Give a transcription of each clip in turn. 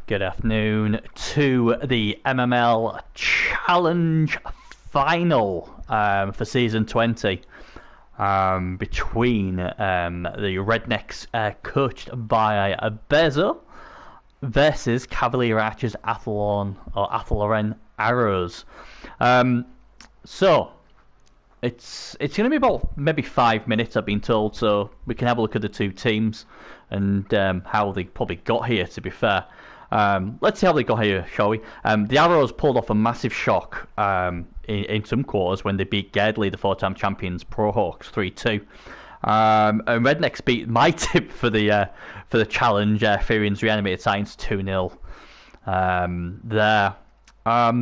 Good afternoon to the MML Challenge Final for Season 20 between the Rednecks coached by Bezo versus Cavalier Archers Athloren Arrows. So it's going to be about maybe 5 minutes, I've been told, so we can have a look at the two teams and how they probably got here, to be fair. Let's see how they got here, shall we? The Arrows pulled off a massive shock in some quarters when they beat Gerdley, the four-time champions, Pro Hawks 3-2. And Rednecks beat my tip for the challenge, Furian's Reanimated Science 2-0 there.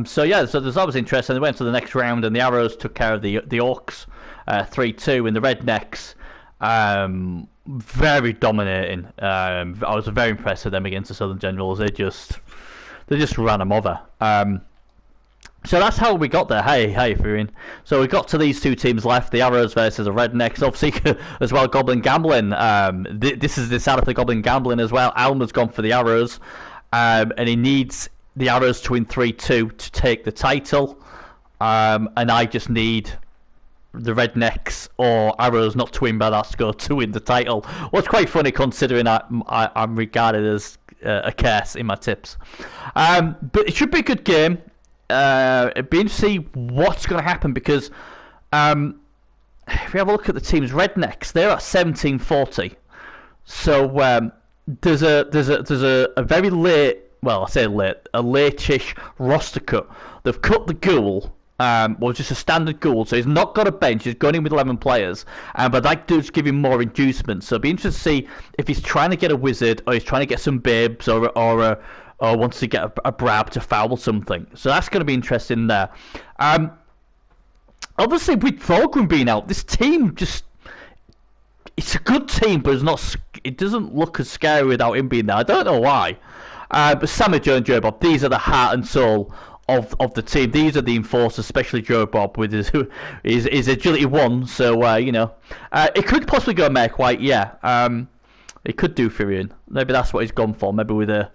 So there's always interest, and they went to the next round, and the Arrows took care of the Orcs 3-2, and the Rednecks very dominating. I was very impressed with them against the Southern Generals. They just ran them over. So that's how we got there. Hey, Furian. So we got to these two teams left: the Arrows versus the Rednecks. Obviously, as well, Goblin Gambling. This is the side of the Goblin Gambling as well. Alma's gone for the Arrows, and he needs the Arrows to win 3-2 to take the title. And I just need the Rednecks or Arrows not to win by that score to win the title. What's quite funny considering I'm regarded as a curse in my tips. But it should be a good game. It'd be interesting to see what's going to happen, because if we have a look at the teams, Rednecks, they're at 1740. So there's a very late, well, I say late, a late-ish roster cut. They've cut the ghoul. Just a standard ghoul, so he's not got a bench. He's going in with 11 players, but that does give him more inducement. So it'll be interesting to see if he's trying to get a wizard, or he's trying to get some babes, or wants to get a brab to foul something. So that's going to be interesting there. Obviously, with Thorgrim being out, this team it's a good team, but it doesn't look as scary without him being there. I don't know why. But Samajo and Joe Bob, these are the heart and soul of the team. These are the enforcers, especially Joe Bob with his agility 1. So it could possibly go Mech White. Yeah, it could do Furion. Maybe that's what he's gone for. Maybe with a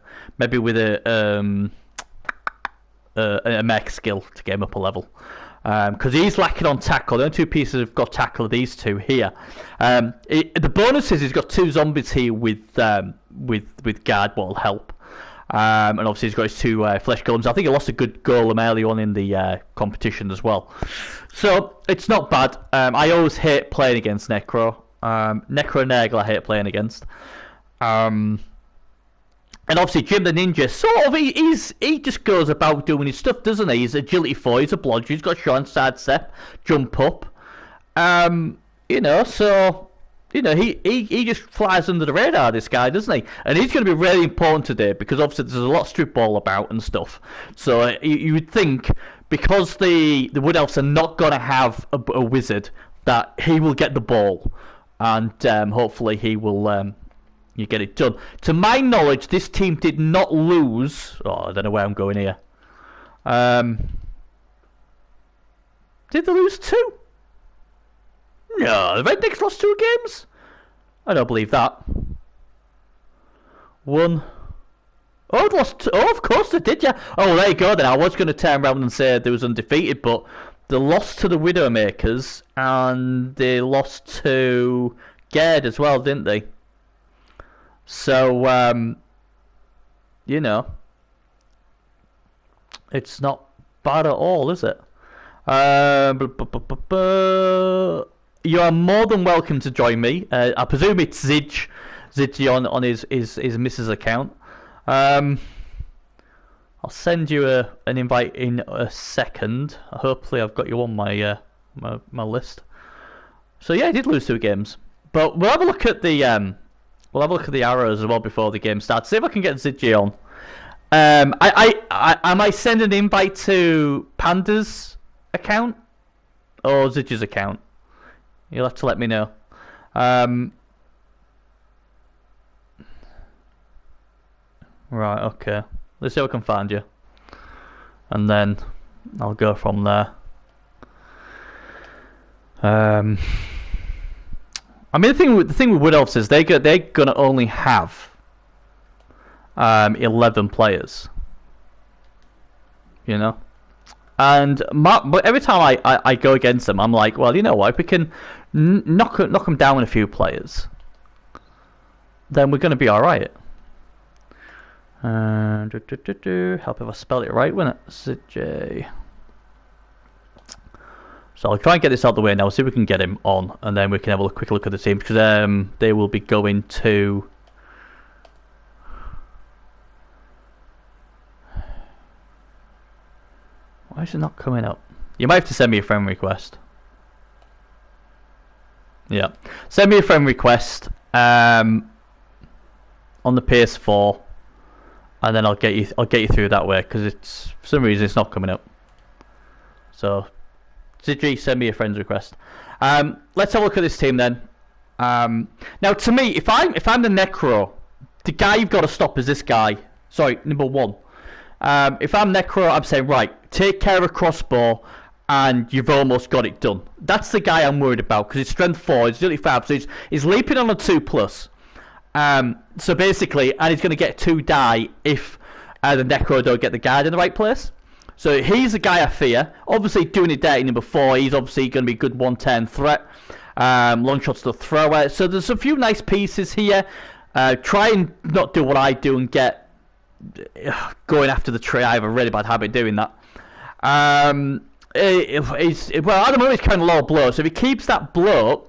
mech skill to get him up a level. Because he's lacking on tackle. The only two pieces have got tackle are these two here. The bonus is he's got 2 zombies here with guard, what will help. And obviously he's got his 2 flesh golems. I think he lost a good golem early on in the competition as well. So it's not bad. I always hate playing against Necro. Necro and Nurgle I hate playing against. And obviously Jim the Ninja, sort of, he just goes about doing his stuff, doesn't he? He's agility 4, he's a blodger, he's got short side step, jump up. He just flies under the radar, this guy, doesn't he? And he's going to be really important today, because obviously there's a lot of strip ball about and stuff. So you would think, because the Wood Elves are not going to have a wizard, that he will get the ball. And hopefully he will you get it done. To my knowledge, this team did not lose. Oh, I don't know where I'm going here. Did they lose 2? No, the Rednecks lost 2 games? I don't believe that. 1. Oh, they lost 2. Oh, of course they did, yeah. Oh, there you go then. I was going to turn around and say they was undefeated, but they lost to the Widowmakers, and they lost to Gerd as well, didn't they? So, it's not bad at all, is it? You are more than welcome to join me. I presume it's Zidge on his missus account. I'll send you an invite in a second. Hopefully I've got you on my list. So yeah, I did lose 2 games, but we'll have a look at the Arrows as well before the game starts. See if I can get Zidge on. I might send an invite to Panda's account or Zidge's account. You'll have to let me know. Right, okay. Let's see if I can find you, and then I'll go from there. I mean, the thing with Wood Elves is they're gonna only have 11 players. You know? And but every time I go against them, I'm like, well, you know what? If we can knock them down a few players, then we're going to be all right. Help if I spell it right, wouldn't it? CJ. So I'll try and get this out of the way now, see if we can get him on, and then we can have a quick look at the teams, because they will be going to... Why is it not coming up? You might have to send me a friend request. Yeah. Send me a friend request on the PS4, and then I'll get you through that way, because it's for some reason it's not coming up. So Zidri, send me a friend's request. Let's have a look at this team then. Now, to me, if I'm the Necro, the guy you've got to stop is this guy. Sorry, number 1. If I'm Necro, I'm saying, right, take care of crossbow, and you've almost got it done. That's the guy I'm worried about, because it's strength 4, it's nearly 5, so he's leaping on a 2+. So basically, and he's going to get 2 die if the Necro don't get the guard in the right place. So he's the guy I fear. Obviously, doing it dirty, number 4, he's obviously going to be a good 110 threat. Long shots to thrower. So there's a few nice pieces here. Try and not do what I do and get going after the tree. I have a really bad habit doing that. Well, at the moment he's kind of low blow, so if he keeps that blow,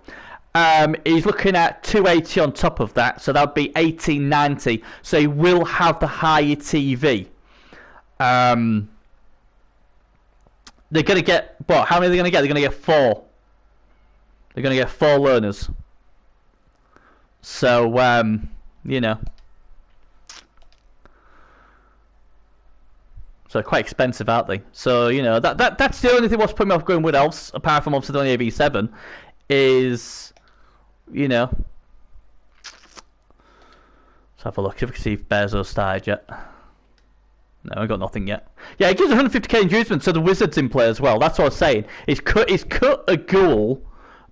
he's looking at 280 on top of that, so that would be 1890. So he will have the higher TV. They're going to get, what? How many are they going to get? They're going to get 4. They're going to get 4 learners. So, you know. So quite expensive, aren't they? So, you know, that's the only thing what's putting me off going Wood Elves, apart from obviously the only AV7, is, you know. Let's have a look, if we can see if Bearzo started yet. No, I got nothing yet. Yeah, it gives 150k inducement, so the wizard's in play as well. That's what I was saying. He's cut a ghoul,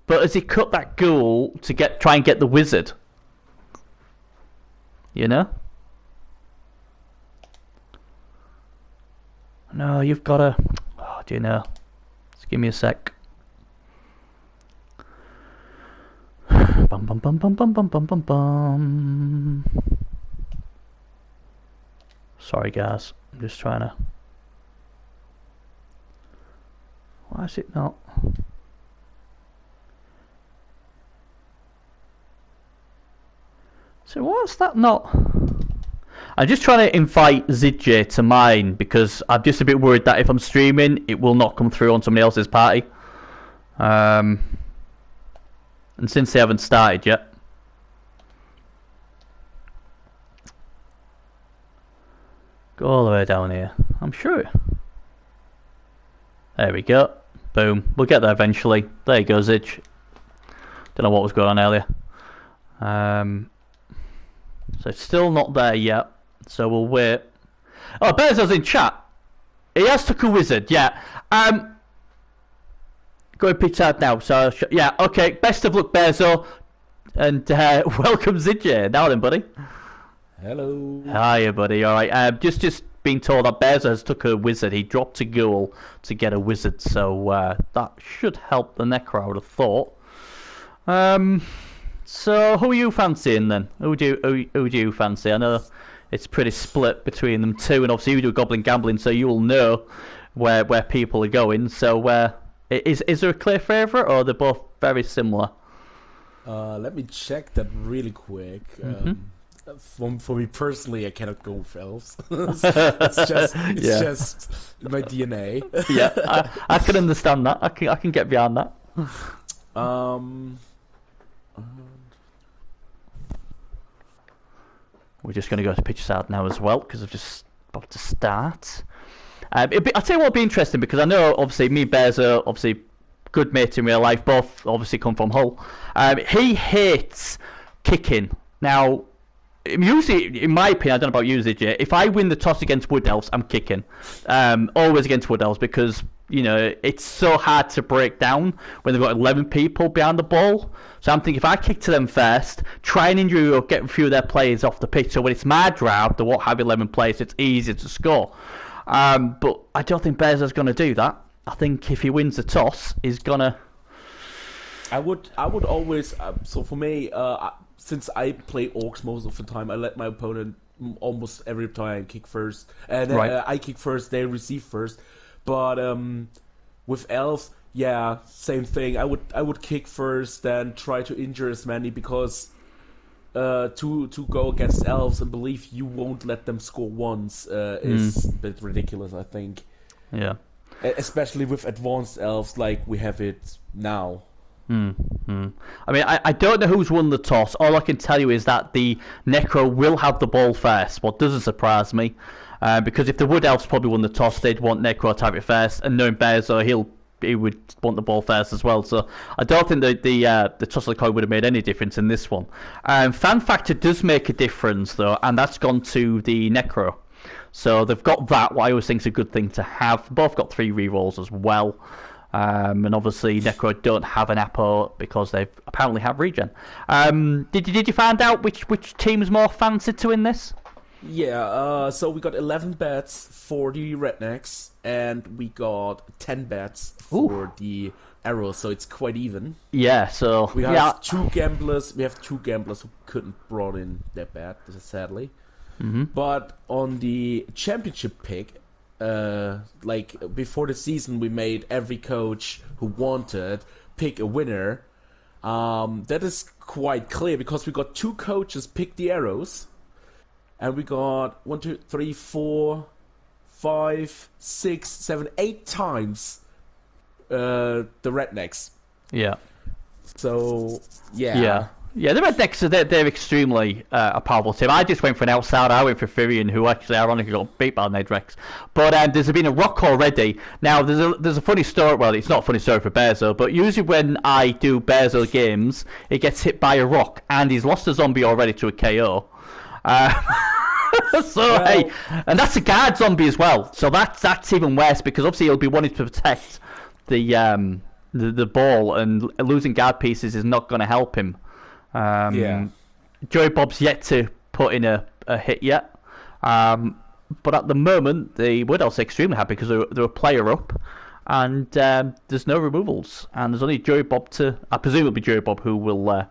but has he cut that ghoul to try and get the wizard? You know? No, you've got to... Oh, do you know? Just give me a sec. Bum bum bum bum bum bum bum bum bum. Sorry, guys. I'm just trying to... Why is it not? So what's that not? I'm just trying to invite ZJ to mine because I'm just a bit worried that if I'm streaming, it will not come through on somebody else's party. And since they haven't started yet. Go all the way down here. I'm sure. There we go. Boom. We'll get there eventually. There you go, Zidge. Don't know what was going on earlier. So it's still not there yet. So we'll wait. Oh, Bearzo's in chat. He has took a wizard, yeah. Go and pitch out now. So yeah, okay. Best of luck, Bearzo, and welcome Zidje. Now then, buddy. Hello. Hiya, buddy. All right. Just being told that Bearzo has took a wizard. He dropped a ghoul to get a wizard, so that should help the Necro, I would have thought. So who are you fancying then? Who do you fancy? I know it's pretty split between them two, and obviously you do Goblin Gambling, so you will know where people are going. So is there a clear favourite, or are they both very similar? Let me check that really quick. For me personally, I cannot go with elves. it's just my DNA. Yeah, I can understand that. I can get behind that. We're just going to go to pitch out now as well because I'm just about to start. I'll tell you what would be interesting, because I know obviously me and Bears are obviously good mates in real life. Both obviously come from Hull. He hates kicking. Now, usually, in my opinion, I don't know about you, ZJ, if I win the toss against Wood Elves, I'm kicking. Always against Wood Elves, because you know, it's so hard to break down when they've got 11 people behind the ball. So I'm thinking if I kick to them first, try and injure or get a few of their players off the pitch, so when it's my drive, they won't have 11 players, it's easier to score. But I don't think Bear's going to do that. I think if he wins the toss, he's going to... I would always, so for me, since I play Orcs most of the time, I let my opponent almost every time kick first. And I kick first, they receive first. But with elves, yeah, same thing. I would kick first, then try to injure as many, because to go against elves and believe you won't let them score once is a bit ridiculous, I think. Yeah. Especially with advanced elves like we have it now. I mean, I don't know who's won the toss. All I can tell you is that the Necro will have the ball first, what doesn't surprise me. Because if the Wood Elves probably won the toss, they'd want Necro to have it first, and knowing Bearzo, he would want the ball first as well. So I don't think that the toss of the coin would have made any difference in this one. Fan factor does make a difference though, and that's gone to the Necro. So they've got that, what I always think is a good thing to have. Both got 3 rerolls as well. And obviously Necro don't have an Apo because they apparently have regen. Did you find out which team's more fancied to win this? Yeah, so we got 11 bets for the Rednecks, and we got 10 bets for the Arrows, so it's quite even. Yeah, so we have 2 gamblers. We have 2 gamblers who couldn't brought in their bet, sadly. But on the championship pick, like before the season, we made every coach who wanted pick a winner. That is quite clear because we got 2 coaches pick the Arrows. And we got 1, 2, 3, 4, 5, 6, 7, 8 times the Rednecks. Yeah. So yeah. Yeah, the Rednecks they're extremely a powerful team. I just went for an outsider. I went for Firion, who actually ironically got beat by the Nedrex. But there's been a rock already. Now there's a funny story. Well, it's not a funny story for Bearzo, but usually when I do Bearzo games, it gets hit by a rock, and he's lost a zombie already to a KO. Hey, and that's a guard zombie as well. So that's even worse because obviously he'll be wanting to protect the ball, and losing guard pieces is not going to help him. Joey Bob's yet to put in a hit yet, but at the moment the Wood Elves are extremely happy because they're a player up, and there's no removals, and there's only Joey Bob I presume it'll be Joey Bob who will.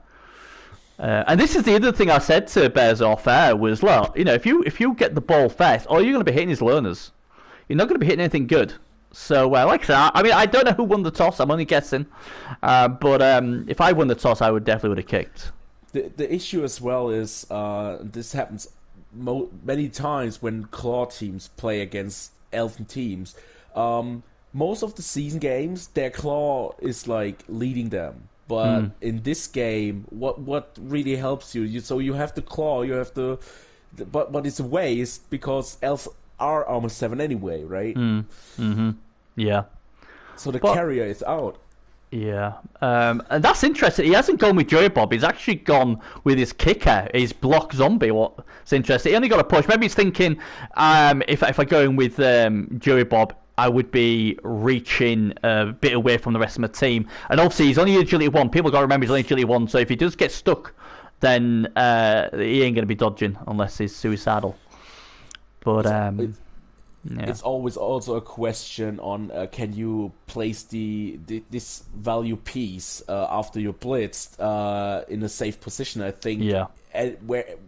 And this is the other thing I said to Bears off air was, look, you know, if you get the ball first, all you're going to be hitting is learners. You're not going to be hitting anything good. So, like I said, I mean, I don't know who won the toss. I'm only guessing. But if I won the toss, I definitely would have kicked. The issue as well is this happens many times when claw teams play against elven teams. Most of the season games, their claw is like leading them. But in this game, what really helps you? So you have the claw, you have the, but it's a waste because elves are armor 7 anyway, right? Yeah. So the carrier is out. Yeah, and that's interesting. He hasn't gone with Joey Bob. He's actually gone with his kicker, his block zombie. What's interesting? He only got a push. Maybe he's thinking, if I go in with Joey Bob, I would be reaching a bit away from the rest of my team. And obviously, he's only agility 1. People got to remember he's only agility 1. So if he does get stuck, then he ain't going to be dodging unless he's suicidal. But it's always also a question on can you place this value piece after you're blitzed in a safe position. I think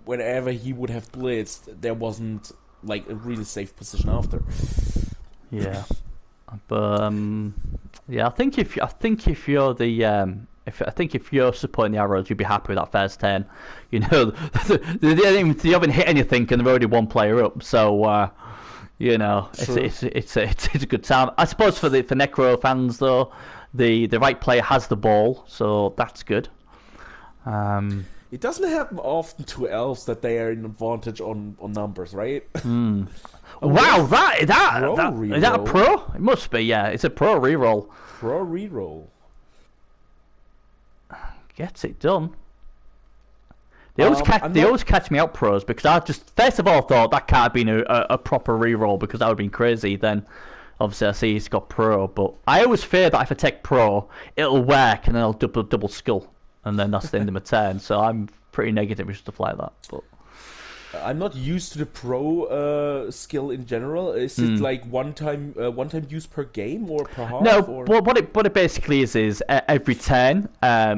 whenever he would have blitzed, there wasn't like a really safe position after. Yeah, but I think if you're if you're supporting the Arrows, you'd be happy with that first turn. You know, they haven't hit anything and they're already 1 player up. So you know, it's a good time. I suppose for Necro fans though, the right player has the ball, so that's good. It doesn't happen often to elves that they are in advantage on numbers, right? Wow, is that a pro? It must be, yeah. It's a pro reroll. Pro reroll. Gets it done. They always catch me out, pros, because I just first of all thought that can't have been a proper reroll because that would have been crazy. Then Obviously, I see he's got pro, but I always fear that if I take pro, it'll work and then I'll double skull, and then that's the end of my turn. So I'm pretty negative with stuff like that. But I'm not used to the pro skill in general. Is it like one time use per game or per half? no, or... what it basically is every turn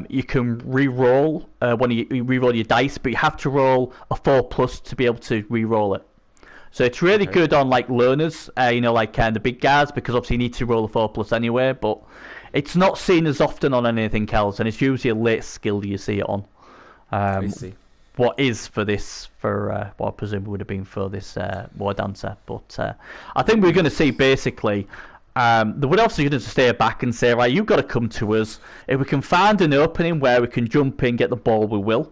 you can re-roll when you re-roll your dice, but you have to roll a 4+ to be able to re-roll it. So it's really good on like learners, like the big guys, because obviously you need to roll a 4+ anyway. But it's not seen as often on anything else, and it's usually a late skill you see it on. I see. What is for this, what I presume would have been for this War Dancer. But I think we're going to see basically the Wood Elves are going to stay back and say, right, you've got to come to us. If we can find an opening where we can jump in, get the ball, we will.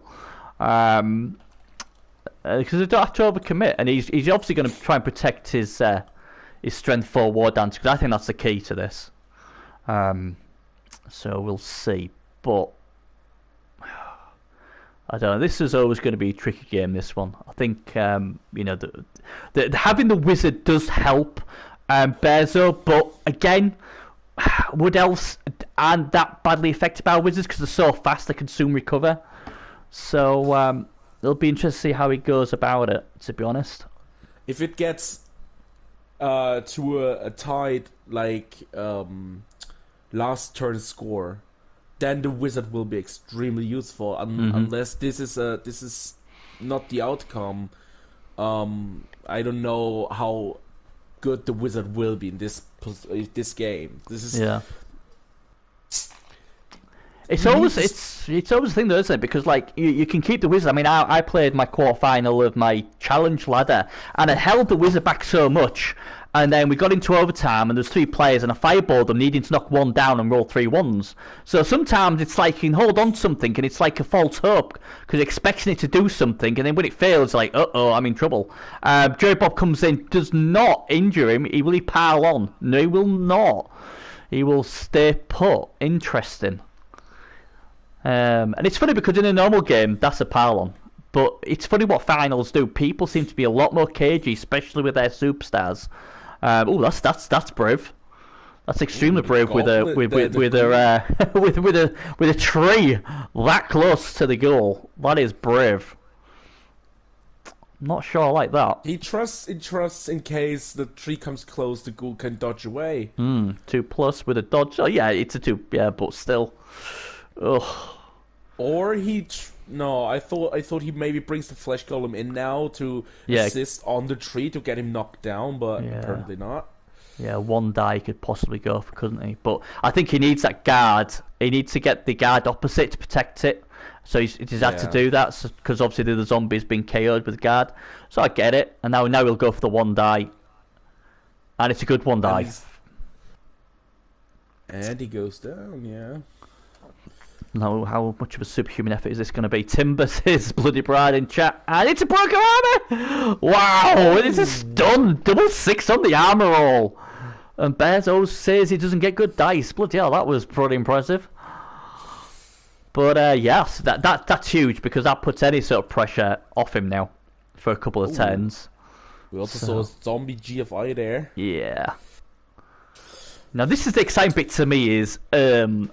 Because they don't have to overcommit, and he's obviously going to try and protect his strength for War Dancer, because I think that's the key to this. So we'll see, but I don't know. This is always going to be a tricky game. This one, I think, having the wizard does help Bearzo, but again, Wood Elves aren't that badly affected by wizards because they're so fast they can soon recover. So. It'll be interesting to see how he goes about it, to be honest. If it gets to a tied, last turn score, then the wizard will be extremely useful. Unless this is not the outcome, I don't know how good the wizard will be in this game. This is It's always a thing though, isn't it? Because like you can keep the wizard. I mean, I played my quarterfinal of my challenge ladder, and I held the wizard back so much, and then we got into overtime, and there's 3 players, and I fireballed them, needing to knock one down and roll 3 ones. So sometimes it's like you can hold on to something, and it's like a false hope because expecting it to do something, and then when it fails, it's like, uh-oh, I'm in trouble. Jerry Bob comes in, does not injure him. Will he pile on? No, he will not. He will stay put. Interesting. And it's funny because in a normal game, that's a pile-on. But it's funny what finals do. People seem to be a lot more cagey, especially with their superstars. That's brave. That's extremely brave with a tree that close to the goal. That is brave. I'm not sure I like that. He trusts in case the tree comes close, the goal can dodge away. 2+ with a dodge. Oh yeah, it's a 2. Yeah, but still. Ugh. Or I thought he maybe brings the flesh golem in now to assist on the tree to get him knocked down, but apparently not. Yeah, 1 die could possibly go for, couldn't he? But I think he needs that guard. He needs to get the guard opposite to protect it. So he's had to do that because obviously the zombie's been KO'd with the guard. So I get it. And now he'll go for the 1 die. And it's a good 1 die. And he goes down, yeah. Now, how much of a superhuman effort is this going to be? Timber says Bloody Bride in chat. And it's a broken armor! Wow, this is done. Double 6 on the armor roll. And Bearzo says he doesn't get good dice. Bloody hell, that was pretty impressive. But yes, that's huge because that puts any sort of pressure off him now for a couple of turns. We also saw a zombie GFI there. Yeah. Now this is the exciting bit to me is, and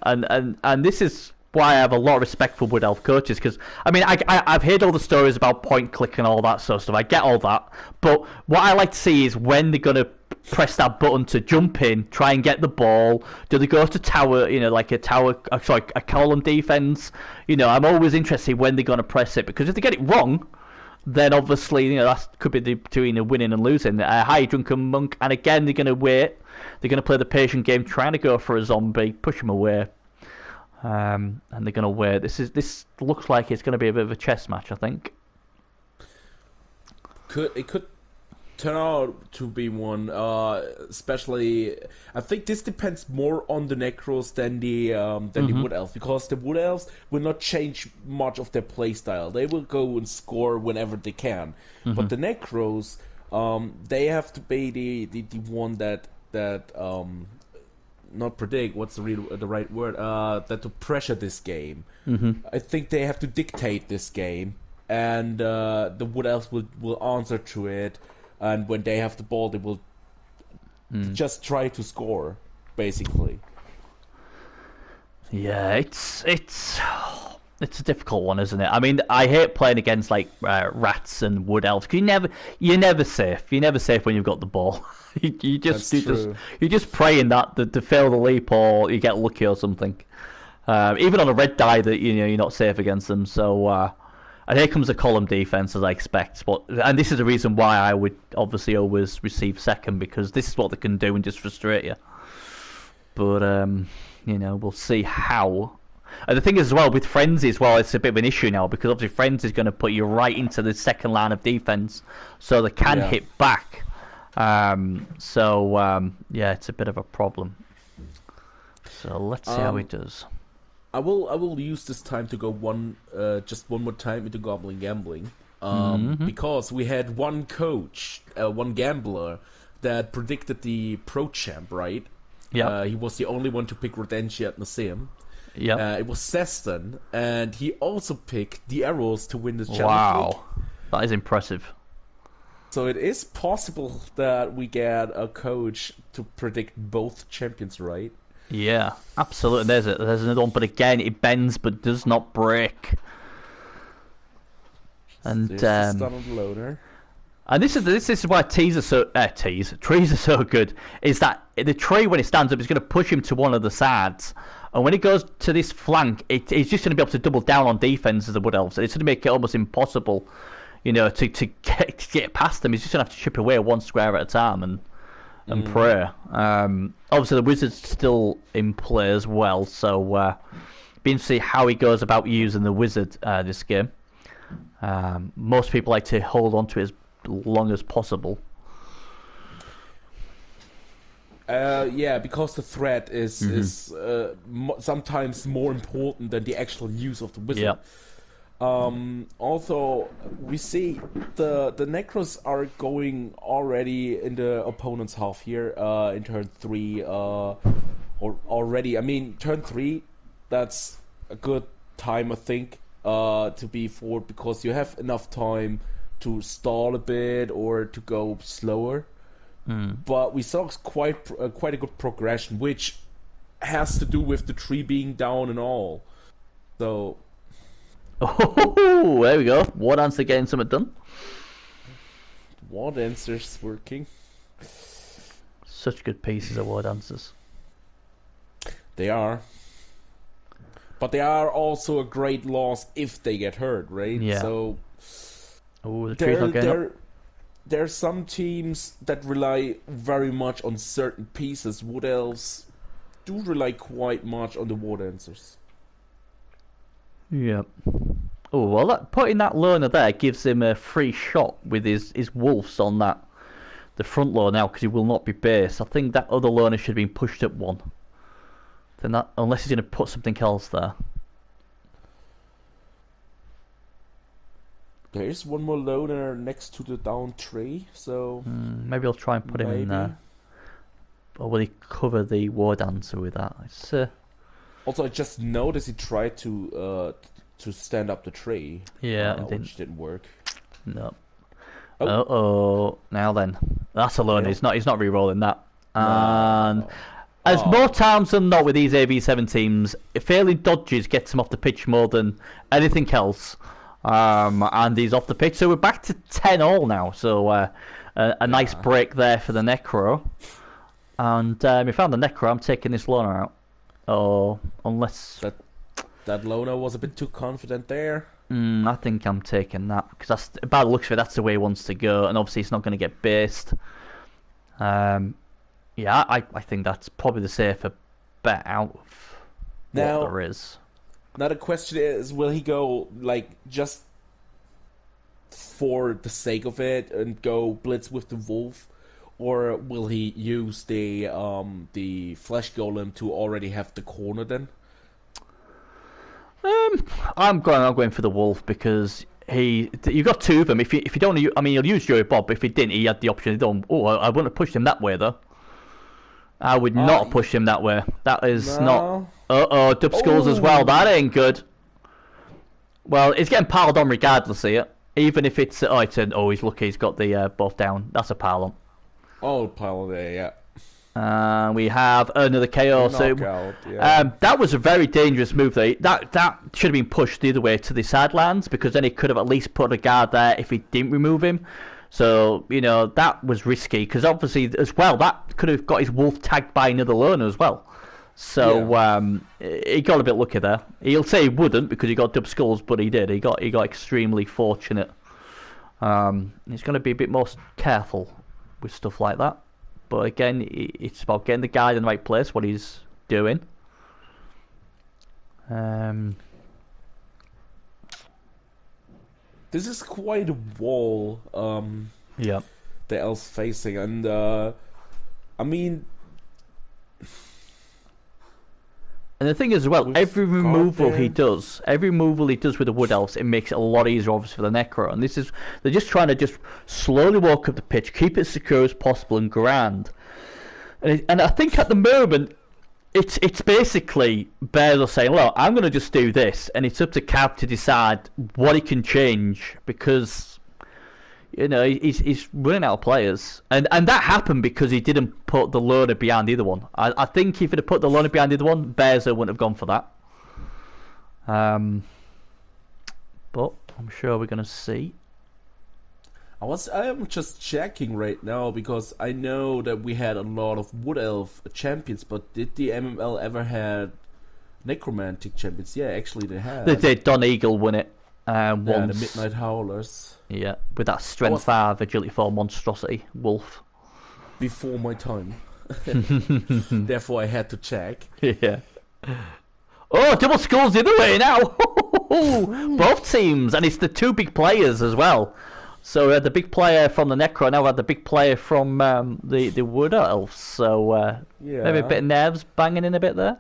this is why I have a lot of respect for Wood Elf coaches, because I mean I've heard all the stories about point click and all that sort of stuff. I get all that, but what I like to see is when they're gonna press that button to jump in, try and get the ball. Do they go to tower? Like a column defense. I'm always interested when they're gonna press it, because if they get it wrong, then obviously that could be between winning and losing. Hi, Drunken Monk, and again they're gonna wait. They're gonna play the patient game, trying to go for a zombie, push him away. And they're going to wait. This looks like it's going to be a bit of a chess match, I think. It could turn out to be one, especially. I think this depends more on the Necros than the Wood Elves, because the Wood Elves will not change much of their playstyle. They will go and score whenever they can. But the Necros, they have to be the one that not predict, what's the right word, that to pressure this game. I think they have to dictate this game, and the Wood Elves will answer to it, and when they have the ball, they will just try to score, basically. Yeah, it's a difficult one, isn't it? I mean, I hate playing against like rats and wood elves. 'Cause you're never safe. You're never safe when you've got the ball. you're just praying that to fail the leap or you get lucky or something. Even on a red die, that you're not safe against them. So, and here comes the column defense as I expect. And this is the reason why I would obviously always receive second, because this is what they can do and just frustrate you. But we'll see how. And the thing is, as well, with Frenzy as well, it's a bit of an issue now, because obviously Frenzy is going to put you right into the second line of defense, so they can hit back. It's a bit of a problem. So let's see how he does. I will use this time to go just one more time into Goblin Gambling, because we had one coach, one gambler that predicted the Pro Champ, right? Yeah. He was the only one to pick Rodentia at Nasim. Yeah. It was Seston, and he also picked the Arrows to win this challenge. Wow, that is impressive. So it is possible that we get a coach to predict both champions right. Yeah, absolutely. There's another one, but again, it bends but does not break. And There's the stun on the loader. And this is why trees are so good. Is that the tree, when it stands up, is going to push him to one of the sides, and when it goes to this flank, it's just going to be able to double down on defense as the Wood Elves. It's going to make it almost impossible, to get past them. He's just going to have to chip away one square at a time and pray. Obviously, the Wizard's still in play as well, so be interesting to see how he goes about using the Wizard this game. Most people like to hold on to it as long as possible. Because the threat is sometimes more important than the actual use of the Wizard. Yeah. Also, we see the Necros are going already in the opponent's half here in turn 3 or already. I mean, turn 3, that's a good time, I think, to be forward, because you have enough time to stall a bit or to go slower. But we saw quite a good progression, which has to do with the tree being down and all. So... Oh, there we go. War Dancer getting something done. War Dancers working. Such good pieces of War Dancers. They are. But they are also a great loss if they get hurt, right? Yeah. So... Oh, the tree's not getting up. There are some teams that rely very much on certain pieces. Wood Elves do rely quite much on the War Dancers. Yep. Oh, well, putting that loner there gives him a free shot with his wolves on the front low now, because he will not be base. I think that other loner should have been pushed at 1. Then that, unless he's going to put something else there. There is one more loner next to the down tree, so... maybe I'll try and put him in there. Or will he cover the War Dancer with that? It's, Also, I just noticed he tried to stand up the tree. Yeah, which didn't work. No. Oh. Now then, that's a loner. Yeah. He's not re-rolling that. And as more times than not with these AV7 teams, failing dodges gets him off the pitch more than anything else. And he's off the pitch, so we're back to 10 all now. So a nice break there for the Necro. And we found the Necro. I'm taking this loner out. Oh, unless that loner was a bit too confident there. I think I'm taking that, because that's, by the looks of it, that's the way he wants to go, and obviously it's not going to get based. I think that's probably the safer bet out of what there is. Now the question is, will he go just for the sake of it and go blitz with the wolf, or will he use the flesh golem to already have the corner then? I'm going for the wolf, because you've got 2 of them. If you don't, I mean, he'll use Joey Bob. But if he didn't, he had the option. I wouldn't have pushed him that way though. I would not push him that way. That is not. Dub Skulls as well. That ain't good. Well, it's getting piled on regardless here. Even if it's he's lucky he's got the both down. That's a pile on. Oh, pile there, yeah. We have another KO. Knockout, yeah. That was a very dangerous move. That should have been pushed the other way to the sidelines, because then he could have at least put a guard there if he didn't remove him. So, you know, that was risky, because obviously as well that could have got his wolf tagged by another loner as well. So he got a bit lucky there. He'll say he wouldn't because he got dub skulls, but he did. He got extremely fortunate. He's going to be a bit more careful with stuff like that. But again, it's about getting the guy in the right place, what he's doing. This is quite a wall. Yeah. The elves facing, and I mean. And the thing is, as well, every removal he does with the Wood Elves, it makes it a lot easier, obviously, for the Necro. And they're just trying to just slowly walk up the pitch, keep it as secure as possible, and grind. And I think at the moment, it's basically Bears are saying, look, I'm going to just do this, and it's up to Cav to decide what he can change, because, you know, he's running out of players. And that happened because he didn't put the loaner behind the other one. I think if he'd have put the loaner behind the other one, Bears wouldn't have gone for that. But I'm sure we're going to see. I am just checking right now because I know that we had a lot of Wood Elf champions, but did the MML ever had Necromantic champions? Yeah, actually they had. They did. Don Eagle won it once. Yeah, the Midnight Howlers. Yeah, with that Strength 5, Agility 4 monstrosity, Wolf. Before my time. Therefore I had to check. Yeah. Oh, double skulls the other way now! Both teams, and it's the two big players as well. So we had the big player from the Necro, now we had the big player from the Wood Elves. So maybe a bit of nerves banging in a bit there.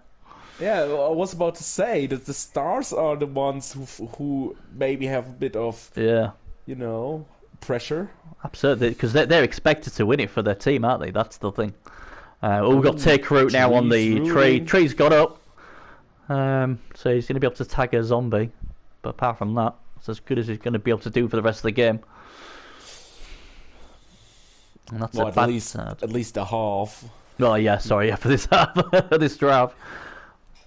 Yeah, I was about to say that the stars are the ones who maybe have a bit of you know, pressure. Absolutely, because they're expected to win it for their team, aren't they? That's the thing. We've got Take Root now on the tree. Tree's got up, so he's going to be able to tag a zombie. But apart from that, it's as good as he's going to be able to do for the rest of the game. And that's at least a half. Oh yeah, sorry, for this half, this draft.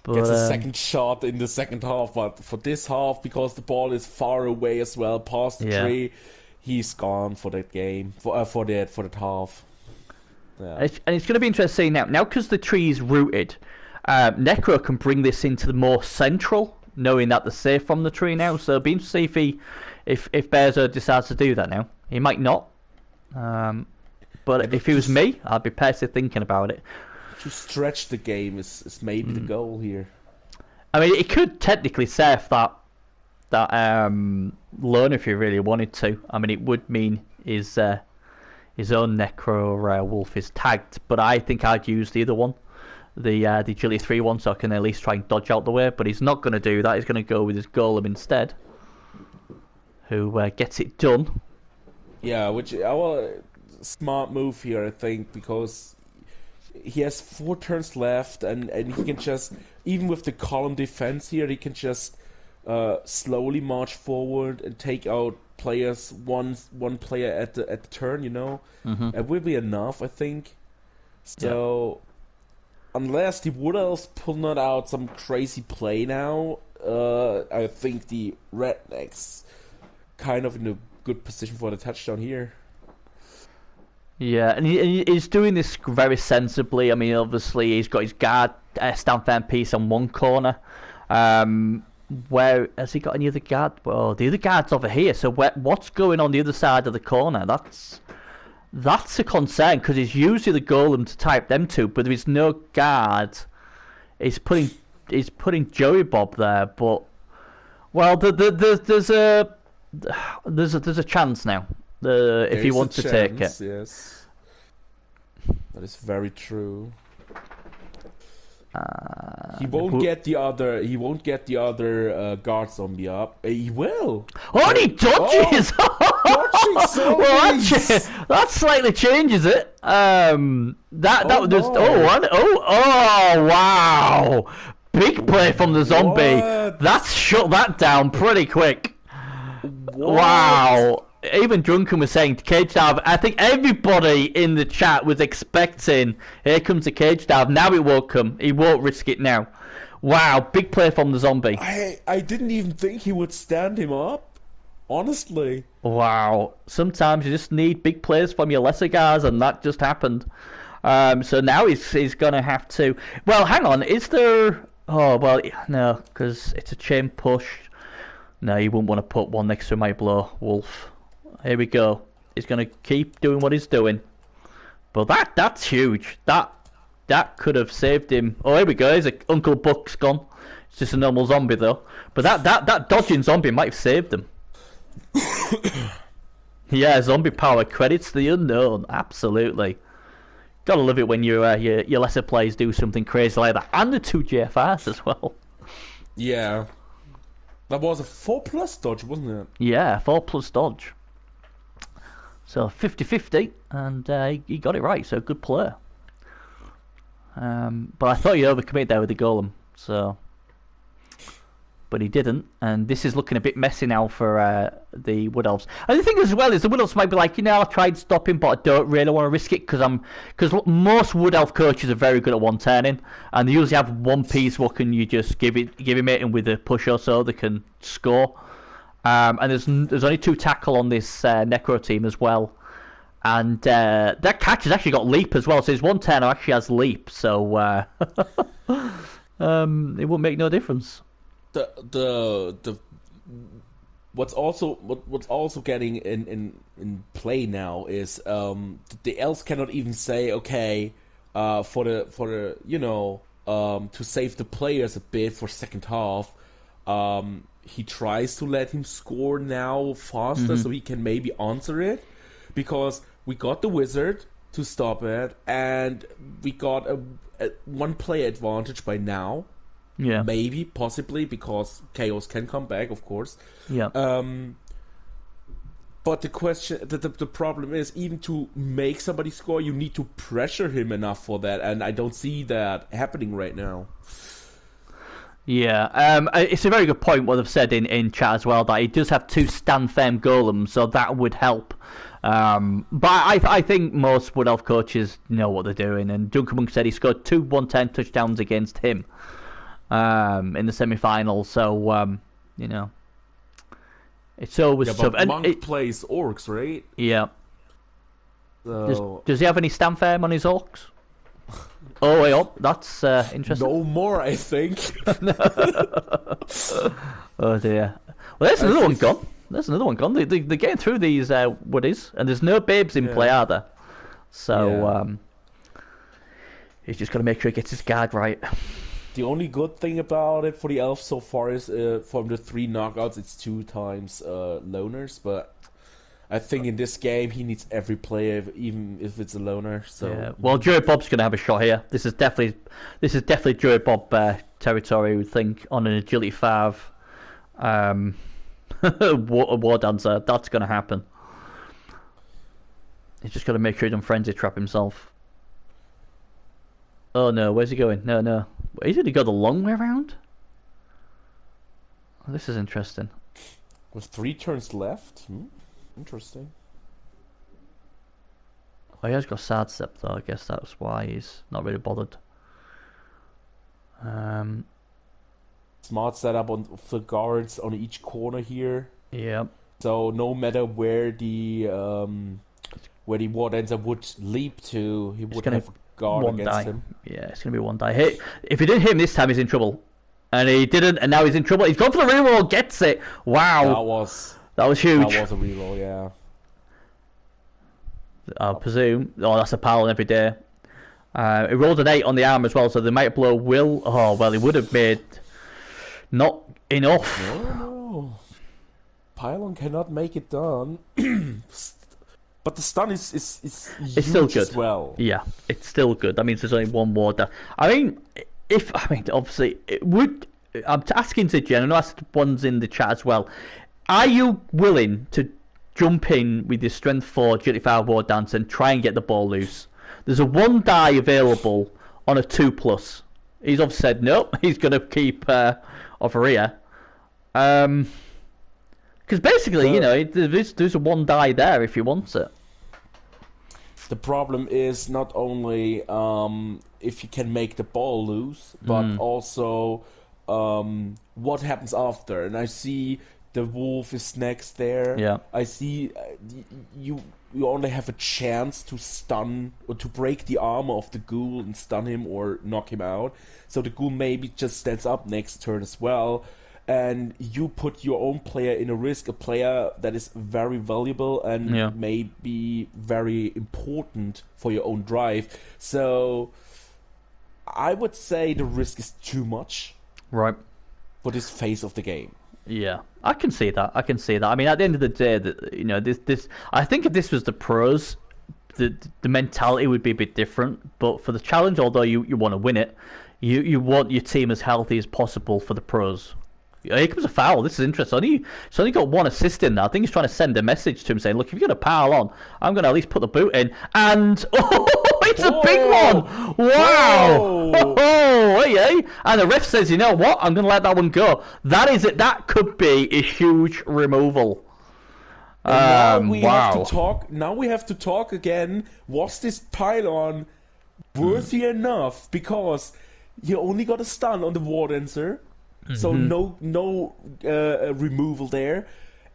But, gets a second shot in the second half, but for this half, because the ball is far away as well, past the tree, he's gone for that game, for that half. Yeah. And it's going to be interesting now because the tree is rooted. Necro can bring this into the more central, knowing that they're safe from the tree now. So it'll be interesting to see if Bearzo decides to do that now. He might not, but if it was me, I'd be personally thinking about it. To stretch the game is maybe the goal here. I mean, it could technically save that loan if you really wanted to. I mean, it would mean his own Necro Wolf is tagged, but I think I'd use the other one, the Agility 3 one, so I can at least try and dodge out the way. But he's not going to do that. He's going to go with his Golem instead, who gets it done. Yeah, which our smart move here, I think, because he has 4 turns left, and he can just, even with the column defense here, he can just slowly march forward and take out players, one player at the turn, you know. It will be enough, I think. So unless the Wood Elves pull not out some crazy play now, I think the Rednecks kind of in a good position for the touchdown here. Yeah, and he's doing this very sensibly. I mean, obviously, he's got his guard stand firm piece on one corner. Where has he got any other guard? Well, the other guard's over here. So what's going on the other side of the corner? That's a concern, because he's using the golem to type them two, but there is no guard. He's putting Joey Bob there, but well, there's a chance now. If he wants to take it. Yes. That is very true. He won't get the other. He won't get the other guard zombie up. He will. Oh, and he dodges! Well, that slightly changes it. Oh wow! Big play from the zombie. What? That's shut that down pretty quick. What? Wow. even Drunken was saying cage dive. I think everybody in the chat was expecting, here comes a cage dive. Now it won't come. He won't risk it now. Wow, big play from the zombie. I didn't even think he would stand him up. Honestly. Wow. Sometimes you just need big plays from your lesser guys, and that just happened. So now he's going to have to... Well, hang on. Is there... Oh, well, no, because it's a chain push. No, you wouldn't want to put one next to my blow, Wolf. Here we go. He's going to keep doing what he's doing. But that's huge. That could have saved him. Oh, here we go. Here's Uncle Buck's gone. It's just a normal zombie, though. But that dodging zombie might have saved him. Yeah, zombie power credits the unknown. Absolutely. Gotta love it when your lesser players do something crazy like that. And the 2 GFRs as well. Yeah. That was a 4+ dodge, wasn't it? Yeah, 4+ dodge. So 50-50, and he got it right, so good play. But I thought you overcommitted there with the golem, so... But he didn't, and this is looking a bit messy now for the Wood Elves. And the thing as well is the Wood Elves might be like, I tried stopping, but I don't really want to risk it because most Wood Elf coaches are very good at one-turning, and they usually have one piece what can you just give him it, and with a push or so they can score. And there's only 2 tackle on this Necro team as well, and that catch has actually got leap as well. So his one-turner actually has leap, so it won't make no difference. The what's also getting in play now is the elves cannot even say okay for the to save the players a bit for second half. He tries to let him score now faster so he can maybe answer it, because we got the wizard to stop it and we got a 1 player advantage by now. Yeah. Maybe, possibly, because Chaos can come back, of course. Yeah. But the question, the problem is, even to make somebody score, you need to pressure him enough for that, and I don't see that happening right now. Yeah, it's a very good point what they've said in chat as well, that he does have 2 stand firm golems, so that would help. But I think most Wood Elf coaches know what they're doing, and Junker Monk said he scored 2 110 touchdowns against him. In the semi-final, so it's always tough. But Monk plays orcs, right? Yeah. So... Does he have any stand firm on his orcs? Oh, wait up. That's interesting. No more, I think. Oh dear. Well, there's another one gone. There's another one gone. They're getting through these woodies, and there's no babes in play, are there? So he's just got to make sure he gets his guard right. The only good thing about it for the elves so far is from the 3 knockouts, it's 2 times loners. But I think in this game he needs every player, even if it's a loner. So yeah. Well, Joey Bob's going to have a shot here. This is definitely Joey Bob territory. I would think on an agility 5 war dancer. That's going to happen. He's just got to make sure he doesn't frenzy trap himself. Oh no, where's he going? No. He's going to go the long way around? Oh, this is interesting. With 3 turns left? Interesting. Oh, he has got sidestep though, I guess that's why he's not really bothered. Smart setup on the guards on each corner here. Yeah. So no matter where the war dancer would leap to, he would have guard against him. Yeah, it's going to be 1 die. Hey, if he didn't hit him this time, he's in trouble. And he didn't, and now he's in trouble. He's gone for the reroll, gets it. Wow. That was huge. That was a reroll, yeah. I presume. Oh, that's a pal every day. He rolled an 8 on the arm as well, so they might blow Will. Oh, well, he would have made not enough. No. Pylon cannot make it done. But the stun is it's still good as well. Yeah, it's still good. That means there's only 1 more down. Obviously, it would. I'm asking to Jen, and I asked ones in the chat as well. Are you willing to jump in with your strength 4 agility 5 war dance and try and get the ball loose? There's a 1 die available on a 2+. He's obviously said no. He's going to keep over here. Because Because basically, there's a one die there if he wants it. The problem is not only if you can make the ball loose, but also what happens after. And I see the wolf is next there. Yeah. I see you only have a chance to stun or to break the armor of the ghoul and stun him or knock him out. So the ghoul maybe just stands up next turn as well. And you put your own player in a risk, a player that is very valuable and may be very important for your own drive. So I would say the risk is too much, right, for this phase of the game. Yeah, I can see that. I mean, at the end of the day, this. I think if this was the pros, the mentality would be a bit different. But for the challenge, although you want to win it, you want your team as healthy as possible for the pros. Here comes a foul. This is interesting. He's only got one assist in there. I think he's trying to send a message to him saying, look, if you're going to pile on, I'm going to at least put the boot in. And, it's a big one! Wow! Oh, hey. And the ref says, you know what? I'm going to let that one go. That is it. That could be a huge removal. Now we have to talk again. Was this pylon worthy enough? Because you only got a stun on the Wardancer. So no removal there,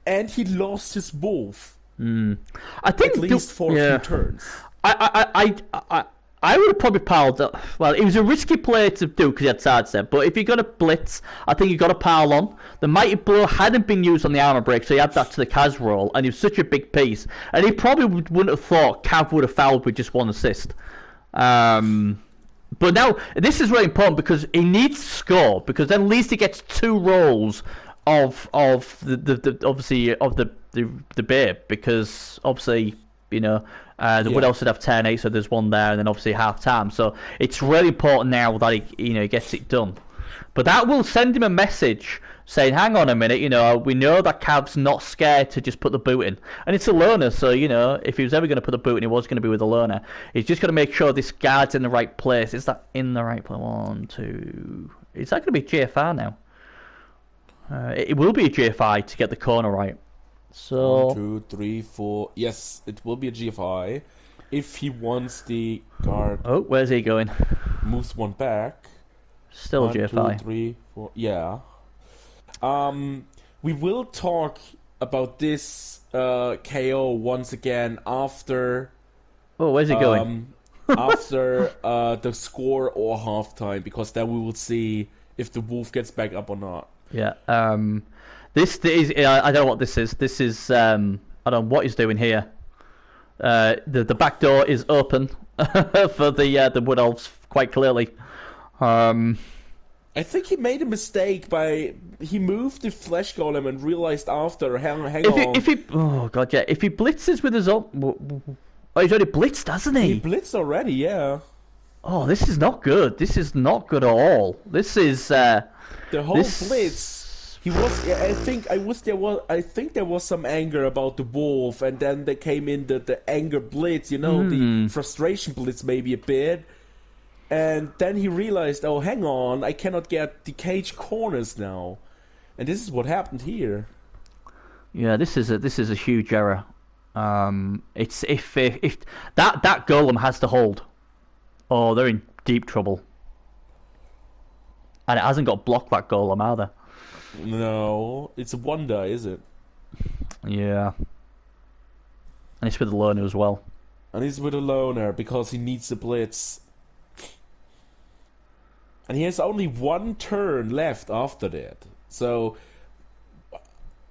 and he lost his wolf. I think at least for a few turns. I would have probably piled up. Well, it was a risky play to do because he had sidestep. But if you're going to blitz, I think you've got to pile on. The mighty blow hadn't been used on the armor break, so he had that to the Kaz roll, and he was such a big piece. And he probably wouldn't have thought Cav would have fouled with just one assist. But now, this is really important because he needs to score, because then at least he gets 2 rolls of the babe, because obviously, the Wood Elf should have 10-8, so there's one there, and then obviously half time. So it's really important now that he gets it done. But that will send him a message saying, hang on a minute, we know that Cav's not scared to just put the boot in. And it's a learner, so, if he was ever going to put the boot in, he was going to be with a learner. He's just going to make sure this guard's in the right place. Is that in the right place? 1, 2... Is that going to be GFI now? It will be a GFI to get the corner right. So 1, 2, 3, 4... Yes, it will be a GFI. If he wants the guard... Oh, where's he going? Moves one back. Still 1, GFI. 2, 3, 4... Yeah. We will talk about this KO once again after. Oh, where's he going? After the score or halftime, because then we will see if the wolf gets back up or not. Yeah. This is. I don't know what this is. This is. I don't know what he's doing here. The back door is open for the Wood Elves quite clearly. I think he made a mistake he moved the flesh golem and realized after. Hang on. If he blitzes with his own. Oh, he's already blitzed, hasn't he? He blitzed already, yeah. Oh, this is not good. This is not good at all. This is the whole blitz. He was. I think there was some anger about the wolf, and then there came in the anger blitz. The frustration blitz maybe a bit. And then he realized, oh, hang on, I cannot get the cage corners now, and this is what happened here. Yeah, this is a huge error. It's if that golem has to hold, oh, they're in deep trouble. And it hasn't got blocked, that golem either. No, it's a wonder, is it? Yeah. And it's with the loner as well. And he's with a loner because he needs the blitz. And he has only 1 turn left after that. So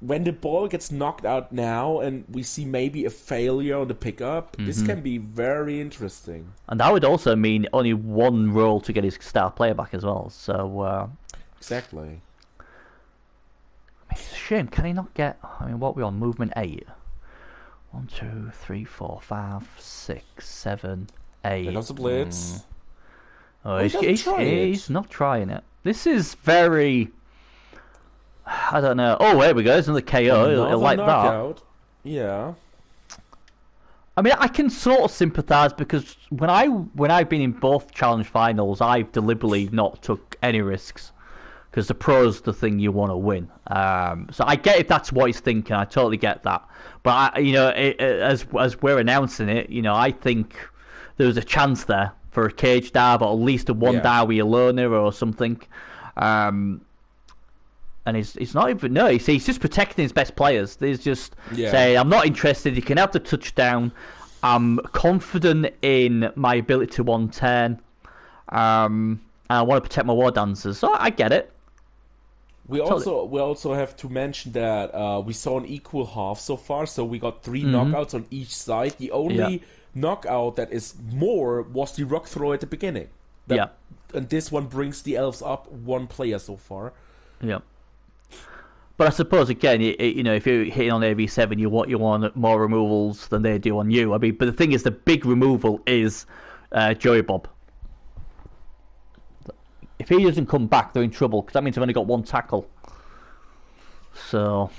when the ball gets knocked out now and we see maybe a failure on the pickup, this can be very interesting. And that would also mean only 1 roll to get his star player back as well. So exactly. It's a shame. Can he not get? What are we on? Movement 8. 1, 2, 3, 4, 5, 6, 7, 8. There goes the blitz. Oh, he's not trying it. This is very. I don't know. Oh, there we go. There's another KO. He'll like knockout. That. Yeah. I can sort of sympathise because when I've been in both challenge finals, I've deliberately not took any risks. because the pro's the thing you want to win. So I get if that's what he's thinking. I totally get that. But as we're announcing it, I think there was a chance there for a cage dive, or at least a one dive with a loner or something. And he's not even he's just protecting his best players. He's just saying, I'm not interested. You can have the touchdown. I'm confident in my ability to 110. And I want to protect my war dancers. So I get it. We also have to mention that we saw an equal half so far. So we got 3 knockouts on each side. The only knockout that is more was the rock throw at the beginning. And this one brings the elves up 1 player so far. Yeah. But I suppose again, if you're hitting on AV7, you want more removals than they do on you. I mean, but the thing is, the big removal is Joey Bob. If he doesn't come back, they're in trouble, because that means they've only got 1 tackle. So,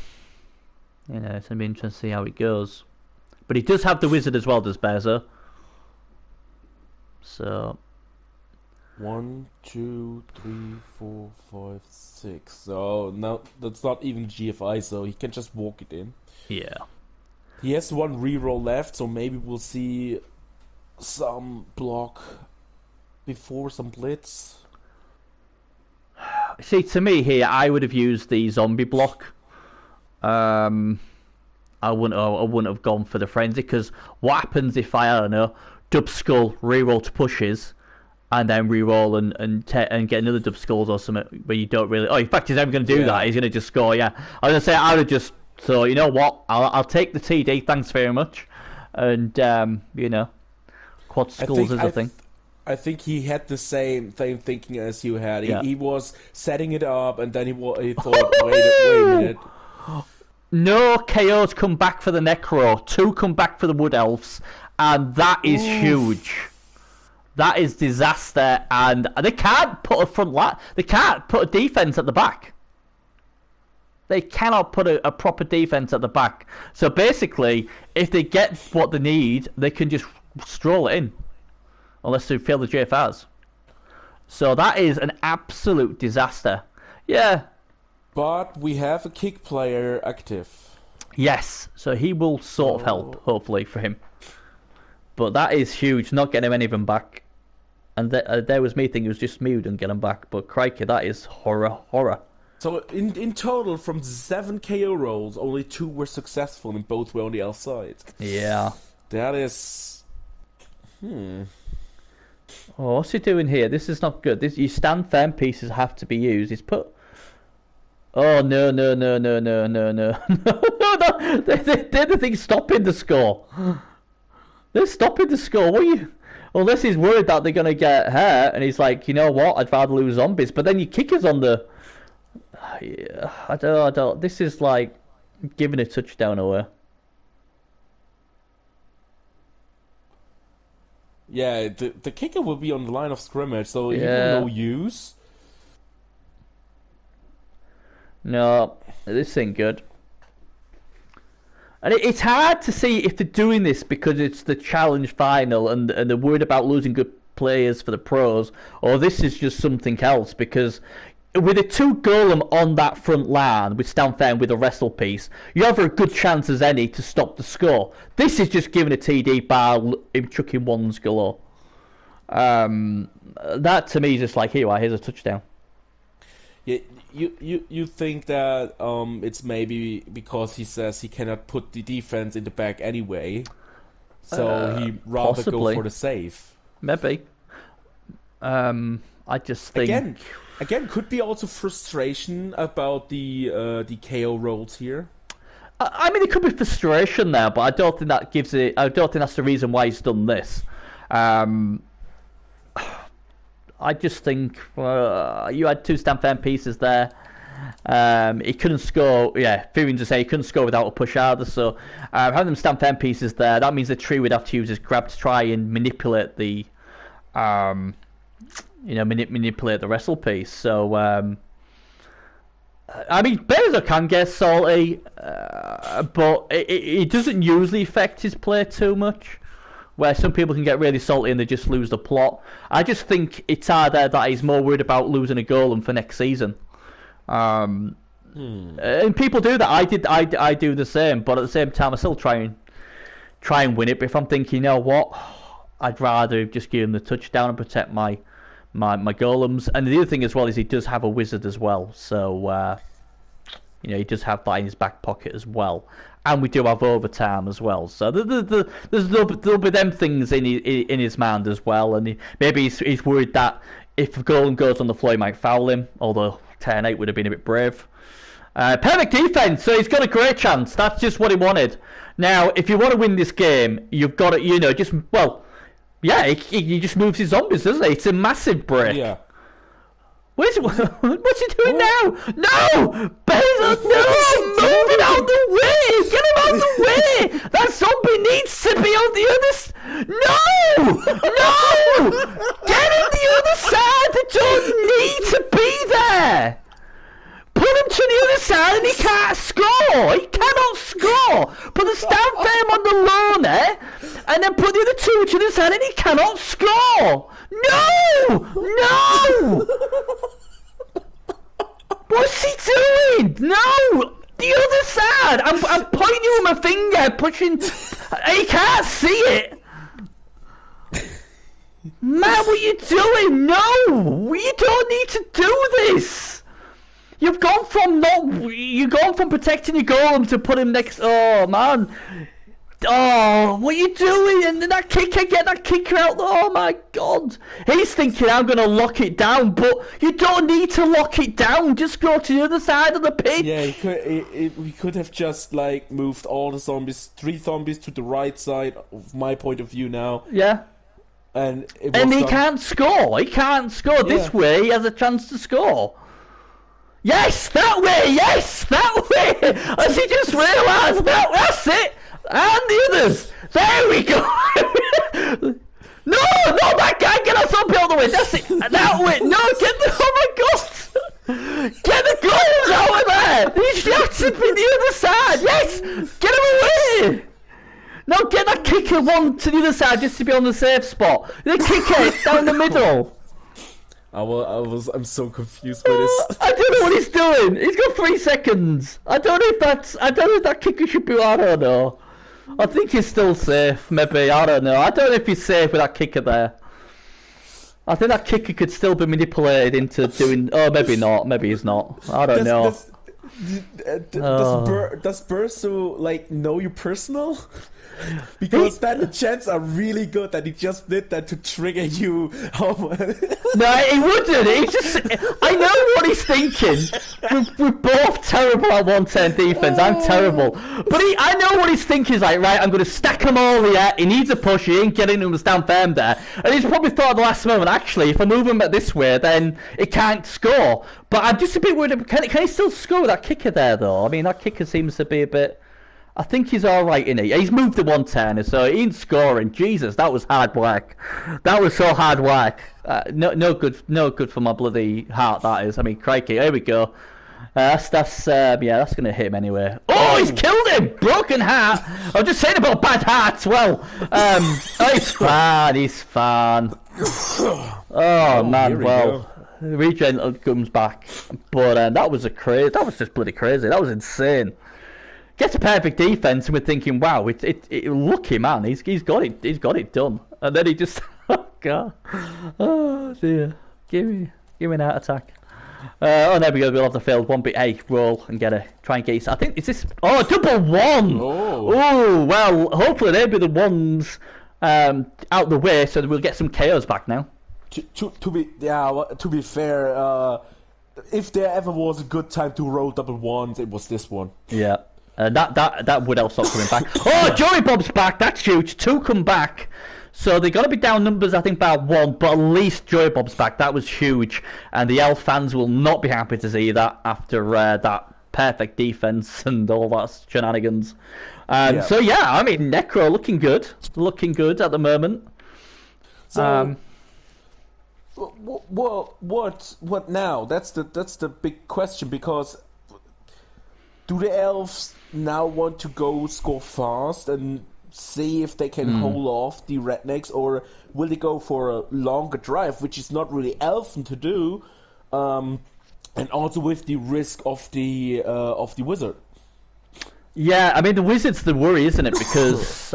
it's gonna be interesting to see how it goes. But he does have the wizard as well, does Bezo? So. 1, 2, 3, 4, 5, 6. So now that's not even GFI, so he can just walk it in. Yeah. He has 1 reroll left, so maybe we'll see some block before some blitz. See, to me here, I would have used the zombie block. I wouldn't have gone for the frenzy, because what happens if I don't know, dub skull reroll to pushes, and then re-roll and get another dub skulls or something where you don't really... Oh, in fact, he's never going to do that. He's going to just score, I was going to say, I would have just... So, you know what? I'll take the TD, thanks very much. And, quad skulls is a thing. I think he had the same thinking as you had. He was setting it up, and then he thought, wait a minute. No KOs come back for the Necro. 2 come back for the Wood Elves. And that is huge. That is disaster, and they can't put a front line. They can't put a defense at the back. They cannot put a proper defense at the back. So basically, if they get what they need, they can just stroll it in, unless they fail the JFRs. So that is an absolute disaster. Yeah. But we have a kick player active. Yes, so he will sort of help, hopefully, for him. But that is huge, not getting any of them back. And there was me thinking it was just me who didn't get them back. But crikey, that is horror. So in total, from 7 KO rolls, only 2 were successful, and both were on the elf side. Yeah. That is... Oh, what's he doing here? This is not good. You stand firm pieces have to be used. He's put... Oh, no. No. They're the thing stopping the score. They're stopping the score. What are you... Unless he's worried that they're going to get hurt, and he's like, you know what, I'd rather lose zombies. But then your kicker's on the... Yeah, I don't... This is like giving a touchdown away. Yeah, the kicker will be on the line of scrimmage, so he will no use. No, this ain't good. And it's hard to see if they're doing this because it's the challenge final and they're worried about losing good players for the pros, or this is just something else, because with a 2 golem on that front line with Stanfair and with a wrestle piece, you have a good chance as any to stop the score. This is just giving a TD by him chucking ones galore. That to me is just like, here's a touchdown. Yeah, you think that it's maybe because he says he cannot put the defense in the back anyway, so he rather possibly go for the save. Maybe. I just think again could be also frustration about the KO rolls here. I mean, it could be frustration there, but I don't think that gives it. I don't think that's the reason why he's done this. I just think you had 2 Stanfair pieces there. He couldn't score. Yeah, Furin just say he couldn't score without a push either. So having them Stanfair pieces there, that means the tree would have to use his grab to try and manipulate the, manipulate the wrestle piece. So I mean, Bezo can get salty, but it doesn't usually affect his play too much. Where some people can get really salty and they just lose the plot. I just think it's either that he's more worried about losing a golem for next season, And people do that. I do the same, but at the same time, I still try and win it. But if I'm thinking, you know what, I'd rather just give him the touchdown and protect my golems. And the other thing as well is he does have a wizard as well, so he does have that in his back pocket as well. And we do have overtime as well, so there'll be them things in his mind as well. And maybe he's worried that if the golem goes on the floor, he might foul him. Although 10-8 would have been a bit brave. Perfect defense, so he's got a great chance. That's just what he wanted. Now, if you want to win this game, you've got to, he just moves his zombies, doesn't he? It's a massive break. Yeah. What's he doing now? No! Bezos, no! Move it out the way! Get him out the way! That zombie needs to be on the other No! No! Get him the other side! They don't need to be there! Put him to the other side and he can't score! He cannot score! Put the stand frame on the loner and then put the other two to the side and he cannot score! No! No! What's he doing? No! The other side! I'm pointing you with my finger, pushing... He can't see it! Man, what are you doing? No! You don't need to do this! You've gone from protecting your golem to put him next... Oh, man. Oh, what are you doing? And then that kicker, get that kicker out. Oh my God. He's thinking I'm going to lock it down, but you don't need to lock it down. Just go to the other side of the pitch. Yeah, we could have just moved all the zombies, 3 zombies to the right side of my point of view now. Yeah. And he can't score. He can't score. This way he has a chance to score. Yes, that way. Yes, that way. As he just realised that's it. And the others! There we go! No! That guy! Get us up the other way! That's it! That way! No! Get the... Oh my God! Get the goals out of there! He shot it from the other side! Yes! Get him away! Now get that kicker one to the other side just to be on the safe spot. The kicker down the middle. I'm so confused by this. I don't know what he's doing. He's got 3 seconds. I don't know if that kicker should be... I don't know. I think he's still safe, maybe. I don't know. I don't know if he's safe with that kicker there. I think that kicker could still be manipulated into doing... Oh, maybe not. Maybe he's not. I don't know. Does Burso, know you personal? Because the chances are really good that he just did that to trigger you. No, he wouldn't. He's just... I know what he's thinking. We're both terrible at 110 defense. I'm terrible. But I know what he's thinking. He's like, right, I'm going to stack them all here. He needs a push. He ain't getting him to stand firm there. And he's probably thought at the last moment, actually, if I move him this way, then it can't score. But I'm just a bit worried. Can he still score with that kicker there, though? I mean, that kicker seems to be a bit... I think he's alright, isn't he? He's moved to 110, so he ain't scoring. Jesus, that was hard work. That was so hard work. No good for my bloody heart, that is. I mean, crikey, here we go. That's going to hit him anyway. Oh, he's killed him! Broken heart! I was just saying about bad hearts, well. He's fine. Oh, man, well. Regen comes back. But that was just bloody crazy. That was insane. Gets a perfect defense, and we're thinking, "Wow, lucky man, he's got it done." And then he just, oh God, oh dear, give me an heart attack. There we go. We'll have the failed 1-bit. Hey, roll and try and get. I think is this? Oh, double one. Oh, well, hopefully they'll be the ones out the way, so that we'll get some KOs back now. To be fair, if there ever was a good time to roll double ones, it was this one. Yeah. That would else stop coming back. Oh, Joey Bob's back. That's huge. 2 come back. So they got to be down numbers, I think, by 1. But at least Joey Bob's back. That was huge. And the Elf fans will not be happy to see that after that perfect defense and all that shenanigans. So, yeah, I mean, Necro looking good. Looking good at the moment. So, what now? That's the big question, because... Do the Elves now want to go score fast and see if they can hold off the Rednecks, or will they go for a longer drive, which is not really Elfen to do, And also with the risk of the wizard. Yeah, I mean the wizard's the worry, isn't it? Because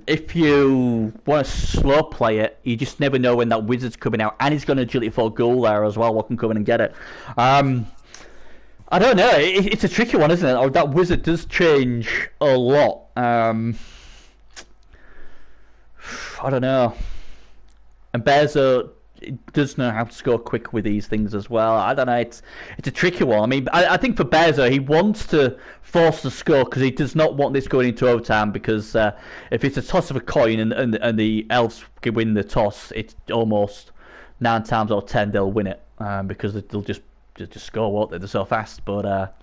if you want to slow play it, you just never know when that wizard's coming out, and he's going to agility for a goal there as well. What can come in and get it? I don't know. It's a tricky one, isn't it? Or that wizard does change a lot. I don't know. And Bezo does know how to score quick with these things as well. I don't know. It's a tricky one. I mean, I think for Bezo, he wants to force the score because he does not want this going into overtime. Because if it's a toss of a coin and the elves can win the toss, it's almost 9 times out of 10 they'll win it because they'll just score, won't they? They're so fast. But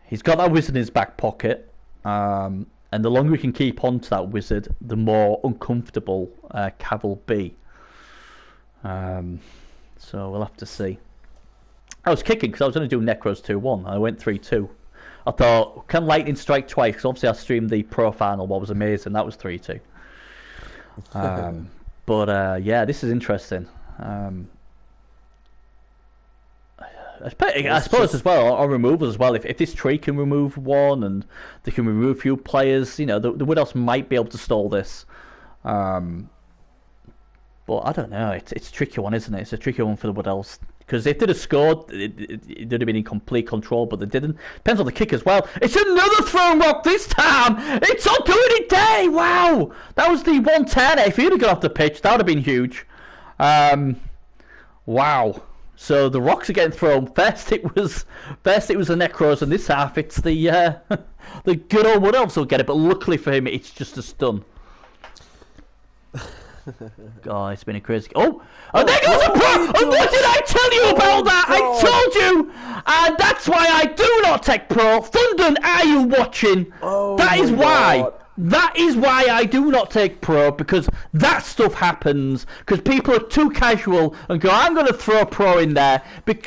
he's got that wizard in his back pocket. And the longer we can keep on to that wizard, the more uncomfortable Cav will be. So we'll have to see. I was kicking because I was going to do Necros 2-1. I went 3-2. I thought, can Lightning strike twice? Because obviously I streamed the Pro Final, what was amazing. That was 3-2. But yeah, this is interesting. I suppose as well, on removals as well, if this tree can remove one and they can remove a few players, you know, the Wood Elves might be able to stall this. But I don't know, it's a tricky one, isn't it? It's a tricky one for the Wood Elves. Because if they'd have scored, it would have been in complete control, but they didn't. Depends on the kick as well. It's another thrown rock this time! It's on Community Day! Wow! That was the 110. If he'd have got off the pitch, that would have been huge. Wow. So the rocks are getting thrown. First it was the Necros, and this half it's the the good old Wood Elves will get it. But luckily for him, it's just a stun. God, it's been a crazy. Oh, and there goes a pro. And what did I tell you about that? God. I told you, and that's why I do not take pro. Thunden, are you watching? That is why. God. That is why I do not take pro, because that stuff happens. Because people are too casual and go, I'm going to throw pro in there.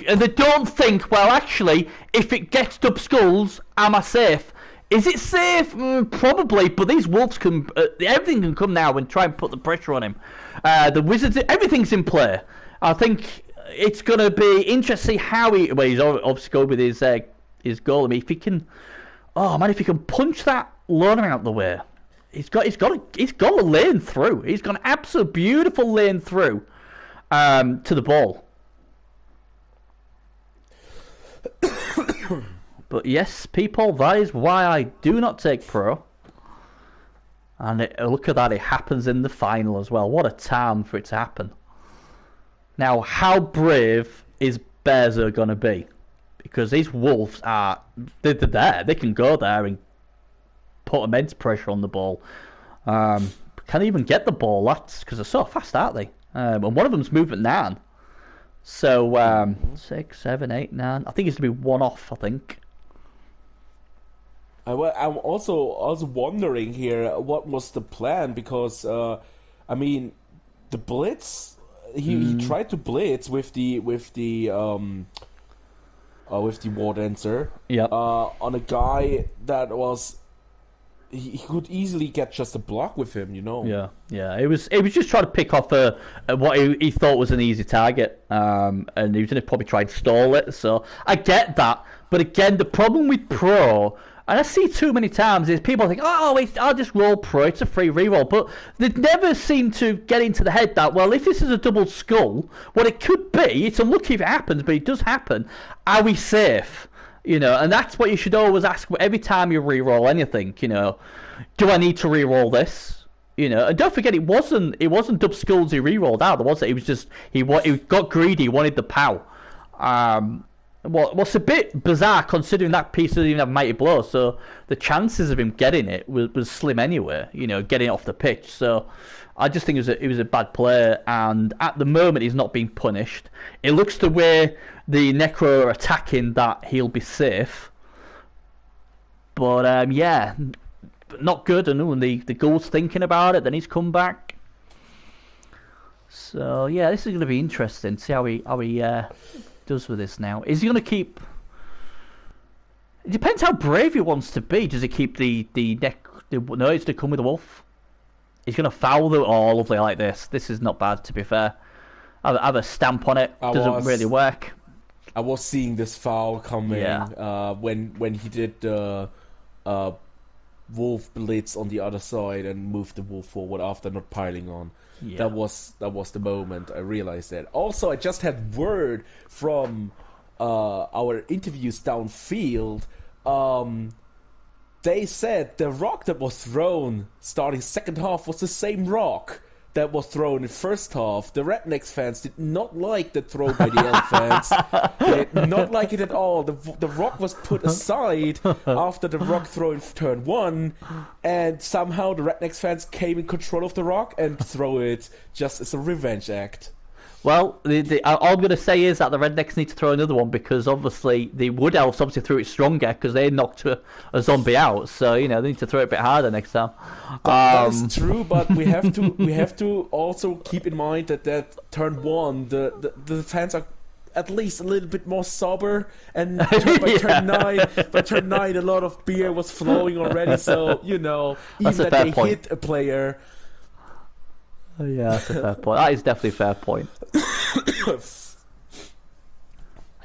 And they don't think, well, actually, if it gets dub skulls, am I safe? Is it safe? Probably, but these wolves can... everything can come now and try and put the pressure on him. The wizards... Everything's in play. I think it's going to be interesting how he... Well, he's obviously going with his goal. I mean, if he can... Oh, man, if he can punch that loner out the way. He's got a lane through. He's got an absolute beautiful lane through to the ball. But yes, people, that is why I do not take pro. And look at that, it happens in the final as well. What a time for it to happen. Now, how brave is Bezo going to be? Because these wolves they're there. They can go there and put immense pressure on the ball. Can't even get the ball, that's because they're so fast, aren't they? And one of them's movement 9. So, 6, 7, 8, 9. I think it's going to be one off, I think. I'm also wondering here what was the plan, because I mean the blitz he tried to blitz with the War Dancer on a guy that was he could easily get just a block with him, you know. Yeah. It was just trying to pick off what he thought was an easy target, and he was going to probably try and stall it. So I get that, but again, the problem with pro. And I see too many times is people think, oh, I'll just roll pro, it's a free reroll. But they never seem to get into the head that, well, if this is a double skull, what it could be, it's unlucky if it happens, but it does happen, are we safe? You know, and that's what you should always ask every time you reroll anything, you know. Do I need to reroll this? You know, and don't forget, it wasn't double skulls he rerolled out, was it? It was just, he got greedy, he wanted the POW. What's a bit bizarre considering that piece doesn't even have mighty blow, so the chances of him getting it was slim anyway. You know, getting it off the pitch. So I just think it was a bad play, and at the moment he's not being punished. It looks the way the Necro are attacking that he'll be safe, but yeah, not good. And the goal's thinking about it. Then he's come back. So yeah, this is going to be interesting. See how he does with this now. Is he going to keep... It depends how brave he wants to be. Does he keep the noise to come with the wolf? He's going to foul the... Oh, lovely, I like this. This is not bad, to be fair. Have a stamp on it. Doesn't really work. I was seeing this foul coming when he did the wolf blitz on the other side and moved the wolf forward after not piling on. Yeah. That was the moment I realized that. Also, I just had word from our interviews downfield. They said the rock that was thrown starting second half was the same rock that was thrown in first half. The Necs fans did not like the throw by the Elf fans. They did not like it at all. The rock was put aside after the rock throw in turn 1, and somehow the Necs fans came in control of the rock and throw it just as a revenge act. Well, all I'm going to say is that the Rednecks need to throw another one, because obviously the Wood Elves obviously threw it stronger because they knocked a zombie out. So they need to throw it a bit harder next time. That is true, but we have to also keep in mind that turn 1 the fans are at least a little bit more sober, and by turn 9 a lot of beer was flowing already. So even that they hit a player. Oh, yeah, that's a fair point. That is definitely a fair point. I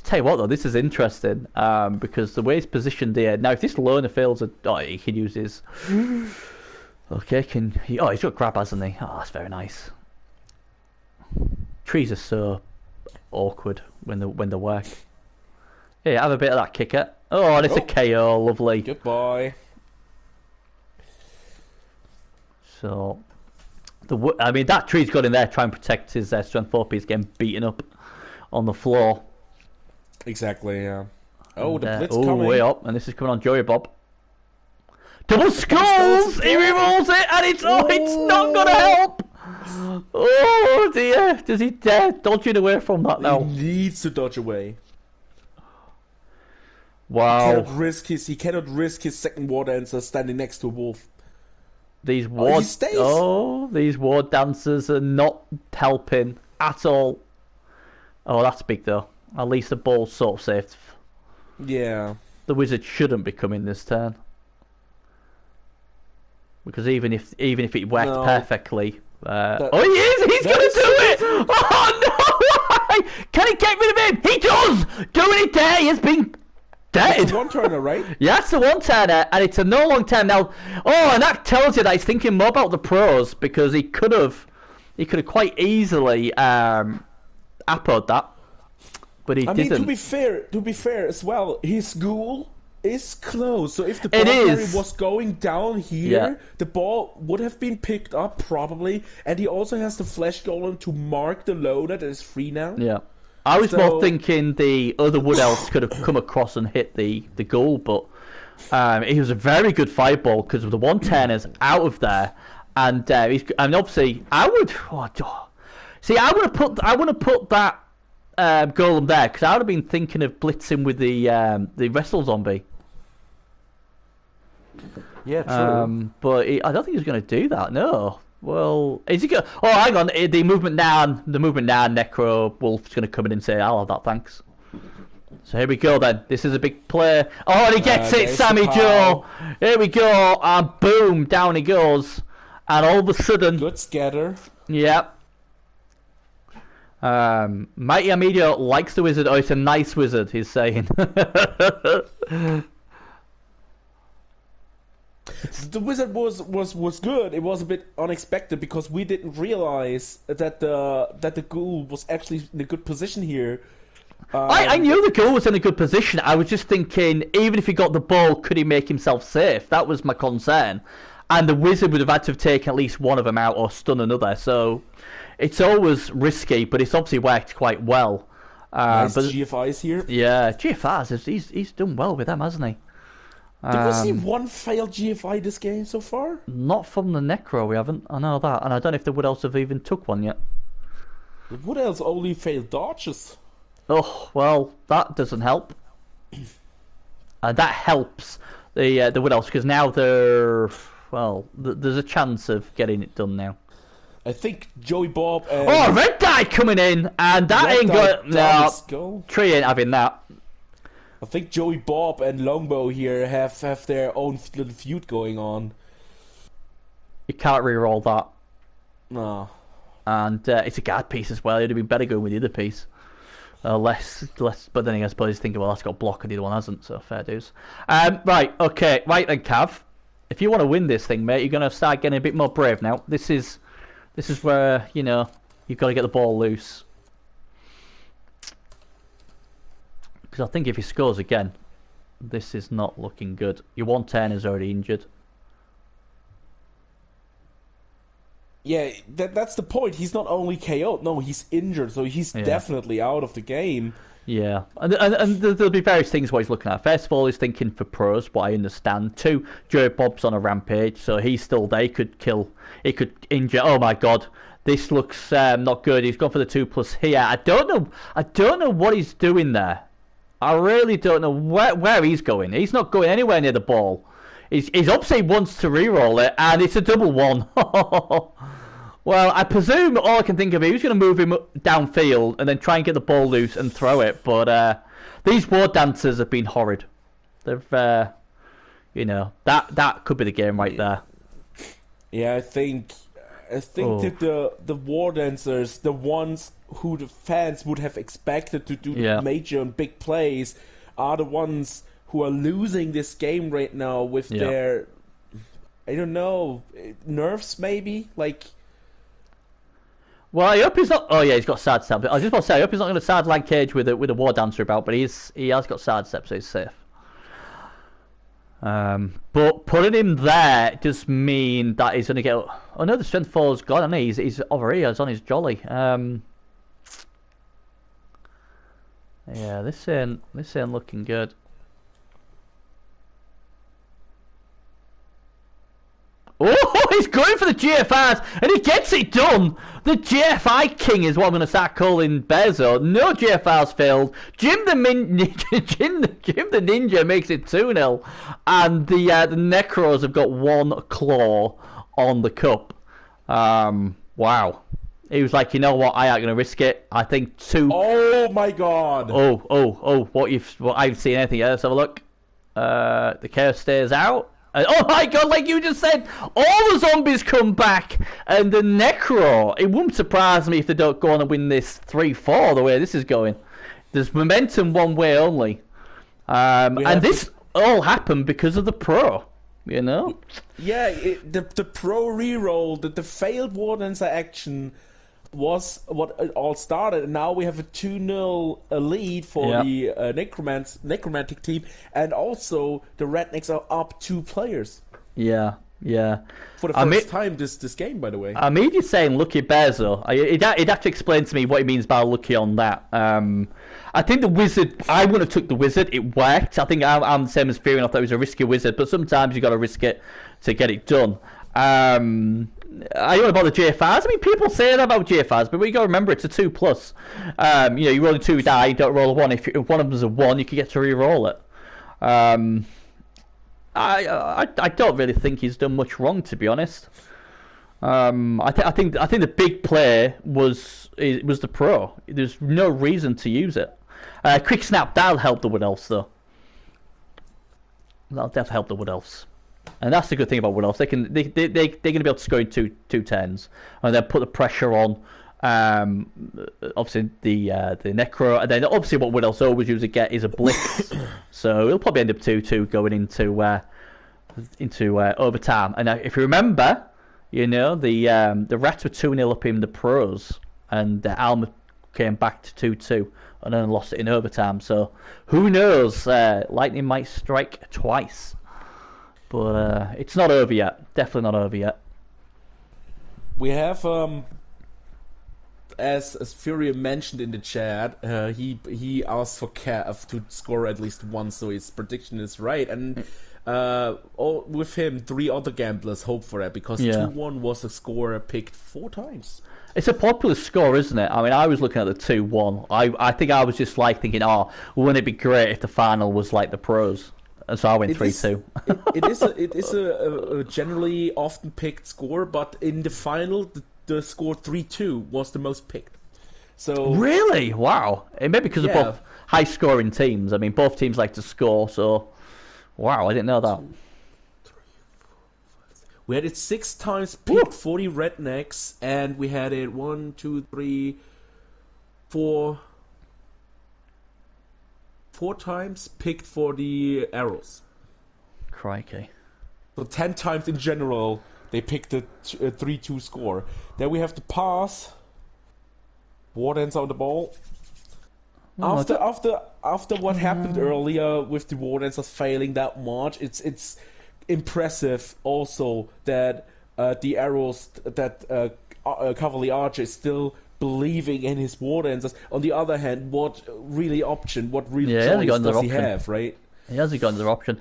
tell you what, though, this is interesting because the way it's positioned here. Now, if this loner fails, he can use his. Okay, he's got grab, hasn't he? Oh, that's very nice. Trees are so awkward when they work. Yeah, have a bit of that kicker. Oh, and it's a KO, lovely. Goodbye. So. That tree's got in there trying to protect his strength 4 piece getting beaten up on the floor. Exactly, yeah. Oh, the blitz coming. Way up, and this is coming on Joey Bob. Double skulls! He revolves it, and it's not going to help! Oh dear, does he dare dodging away from that now? He needs to dodge away. Wow. He cannot risk his second war dancer standing next to a wolf. These ward dancers are not helping at all. Oh, that's big though. At least the ball's sort of safe. Yeah. The wizard shouldn't be coming this turn, because even if it worked perfectly, he is. He's gonna do it. Oh no! Can he get rid of him? He does. Doing it there. He has been. It's a one-turner, right? Yeah, it's a one-turner, and it's a no long turn now. Oh, and that tells you that he's thinking more about the pros, because he could have quite easily appoed that, but he didn't. I mean, to be fair as well, his goal is close. So if the ball carry was going down here, the ball would have been picked up probably, and he also has the flash golem to mark the loader that is free now. Yeah. I was more thinking the other Wood Elves could have come across and hit the goal, but it was a very good fireball because of the one-turners out of there, and obviously I would see. I want to put that golem there, because I would have been thinking of blitzing with the wrestle zombie. Yeah, true. But I don't think he's going to do that. No. Well, is he going? Oh, hang on. The movement now, Necro Wolf's going to come in and say, "I'll have that, thanks." So here we go then. This is a big play. Oh, and he gets it, Sammy Joe. Here we go, and boom, down he goes. And all of a sudden, good scatter. Yep. Mighty Amidio likes the wizard. Oh, it's a nice wizard, he's saying. The wizard was good. It was a bit unexpected because we didn't realize that the ghoul was actually in a good position here. I knew the ghoul was in a good position. I was just thinking, even if he got the ball, could he make himself safe? That was my concern. And the wizard would have had to have taken at least one of them out or stun another. So it's always risky, but it's obviously worked quite well. Nice GFIs here. Yeah, GFIs. He's done well with them, hasn't he? Did we see one failed GFI this game so far? Not from the Necro, we haven't. I know that, and I don't know if the Wood Elves have even took one yet. The Wood Elves only failed dodges. Oh well, that doesn't help. That helps the Wood Elves, because now there's a chance of getting it done now. I think Joey Bob and... Oh, Red Die coming in, and that ain't got... No, Tree ain't having that. I think Joey Bob and Longbow here have their own little feud going on. You can't re-roll that. No. And it's a guard piece as well. It'd have been better going with the other piece. Less. But then I suppose you think, well, that's got block and the other one hasn't, so fair dues. Right, okay, right then, Cav. If you want to win this thing, mate, you're gonna start getting a bit more brave now. This is where you've got to get the ball loose. Because I think if he scores again, this is not looking good. Your 110 is already injured. Yeah, that's the point. He's not only KO'd, no, he's injured, so he's definitely out of the game. Yeah, and there'll be various things what he's looking at. First of all, he's thinking for pros, what I understand. 2, Joe Bob's on a rampage, so he's still there. He could injure. Oh my God, this looks not good. He's gone for the 2+ here. I don't know what he's doing there. I really don't know where he's going. He's not going anywhere near the ball. He's obviously wants to re-roll it, and it's a double 1. Well, I presume all I can think of is he was going to move him downfield and then try and get the ball loose and throw it. But these war dancers have been horrid. They've, that could be the game right there. Yeah, I think that the war dancers, the ones who the fans would have expected to do major and big plays, are the ones who are losing this game right now with their, I don't know, nerves maybe, like. Well, I hope he's not. Oh yeah, he's got sidestep. I was just about to say, I hope he's not going to sideline Cage with a war dancer about, but he has got sidestep, so he's safe. But putting him there does mean that he's going to get. Oh no, the strength 4's gone, and he's over here. He's on his jolly. Yeah, this ain't looking good. Oh, he's going for the GFRs, and he gets it done! The GFI King is what I'm going to start calling Bezo. No GFRs failed. Jim the Ninja makes it 2-0, and the Necros have got 1 claw on the cup. Wow. He was like, you know what, I ain't going to risk it. I think 2... Oh my God! Oh, what I haven't seen anything yet. Let's have a look. The chaos stays out. Oh my God, like you just said, all the zombies come back, and the Necro, it wouldn't surprise me if they don't go on and win this 3-4 the way this is going. There's momentum one way only. And this all happened because of the pro, Yeah, the pro reroll, the failed War Dancer action was what it all started, and now we have a 2-0 lead for the necromantic team, and also the Rednecks are up 2 players. Yeah. For the first time this game, by the way. I mean, you're saying lucky bears though. He'd have to explain to me what he means by lucky on that. I think the wizard. I wouldn't have took the wizard. It worked. I think I'm the same as Fearing. I thought it was a risky wizard, but sometimes you got to risk it to get it done. I don't know about the GFRs. I mean, people say that about GFRs, but we got to remember it's a 2+. You're rolling 2 die, you don't roll a 1. If one of them's a 1, you can get to re-roll it. I don't really think he's done much wrong, to be honest. I think the big play was the pro. There's no reason to use it. Quick snap, that'll help the Wood Elves though. That'll definitely help the Wood Elves. And that's the good thing about Wood Elves. They're going to be able to score in two 10s, and then put the pressure on. Obviously the Necro, and then obviously what Wood Elves always usually get is a blitz. So it'll probably end up 2-2 going into overtime. And if you remember, the Rats were 2-0 up in the pros, and Alma came back to 2-2 and then lost it in overtime. So who knows? Lightning might strike twice. But it's not over yet. Definitely not over yet. We have, as Fury mentioned in the chat, he asked for Cav to score at least once, so his prediction is right. And with him, 3 other gamblers hope for that, because 2-1 was a score picked 4 times. It's a popular score, isn't it? I mean, I was looking at the 2-1. I think I was just like thinking, wouldn't it be great if the final was like the pros? And so I went 3-2. It is a generally often picked score, but in the final, the score 3-2 was the most picked. So really, wow! It may be because of both high-scoring teams. I mean, both teams like to score. So, wow, I didn't know that. We had it 6 times picked for the Rednecks, and we had it 1, 2, 3, 4, 4 times picked for the arrows. Crikey. So 10 times in general, they picked a 3-2 score. Then we have the pass. Wardens on the ball. After what happened earlier with the Wardens failing that much, it's impressive also that the arrows that Cavalier Archer is still believing in his Wardens. On the other hand, what real choice does he have, right? He hasn't got another option.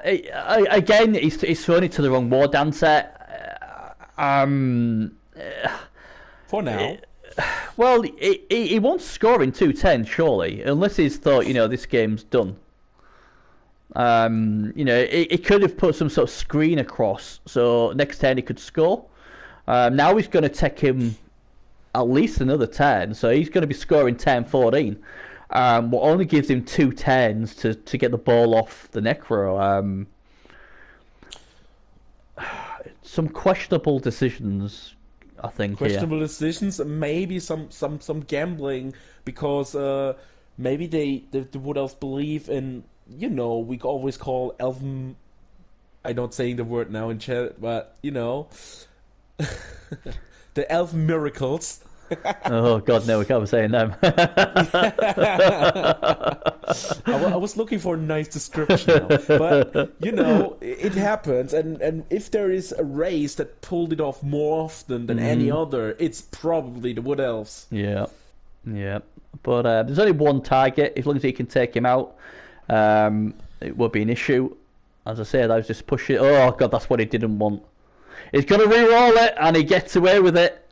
Again, he's thrown it to the wrong War Dancer. For now. Well, he won't score in 210, surely, unless he's thought, this game's done. He could have put some sort of screen across, so next turn he could score. Now he's going to take him at least another 10, so he's going to be scoring 10-14. What only gives him 2 10s to get the ball off the Necro. Some questionable decisions, I think. Questionable decisions, maybe some gambling, because maybe the Wood Elves believe in, we always call Elven. I'm not saying the word now in chat, but the Elf miracles. Oh God, no, we can't be saying them. I was looking for a nice description now. But it happens, and if there is a race that pulled it off more often than any other, it's probably the Wood Elves. Yeah. But there's only one target. As long as he can take him out, it would be an issue. As I said, I was just pushing. Oh God, that's what he didn't want. He's gonna re-roll it, and he gets away with it.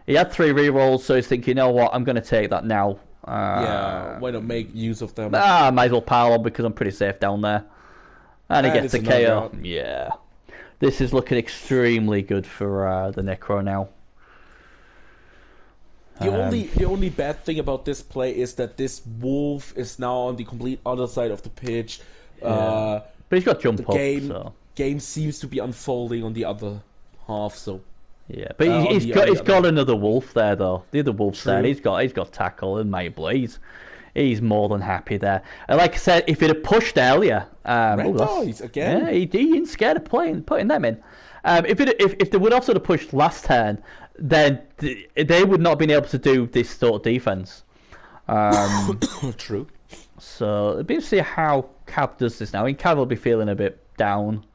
He had 3 rerolls, so he's thinking, I'm going to take that now. Why not make use of them? I might as well pile on because I'm pretty safe down there. And he gets a KO. Yeah. This is looking extremely good for the Necro now. The only bad thing about this play is that this Wolf is now on the complete other side of the pitch. But he's got jump up, so... Game seems to be unfolding on the other half, so... Yeah, but he's got another Wolf there though. The other Wolf's there. He's got tackle and might blaze. He's more than happy there. And like I said, if he'd have pushed earlier, again. Yeah, he ain't scared of putting them in. If they would also have pushed last turn, then they would not have been able to do this sort of defense. True. So it'll be to see how Cav does this now. I mean, Cav will be feeling a bit down.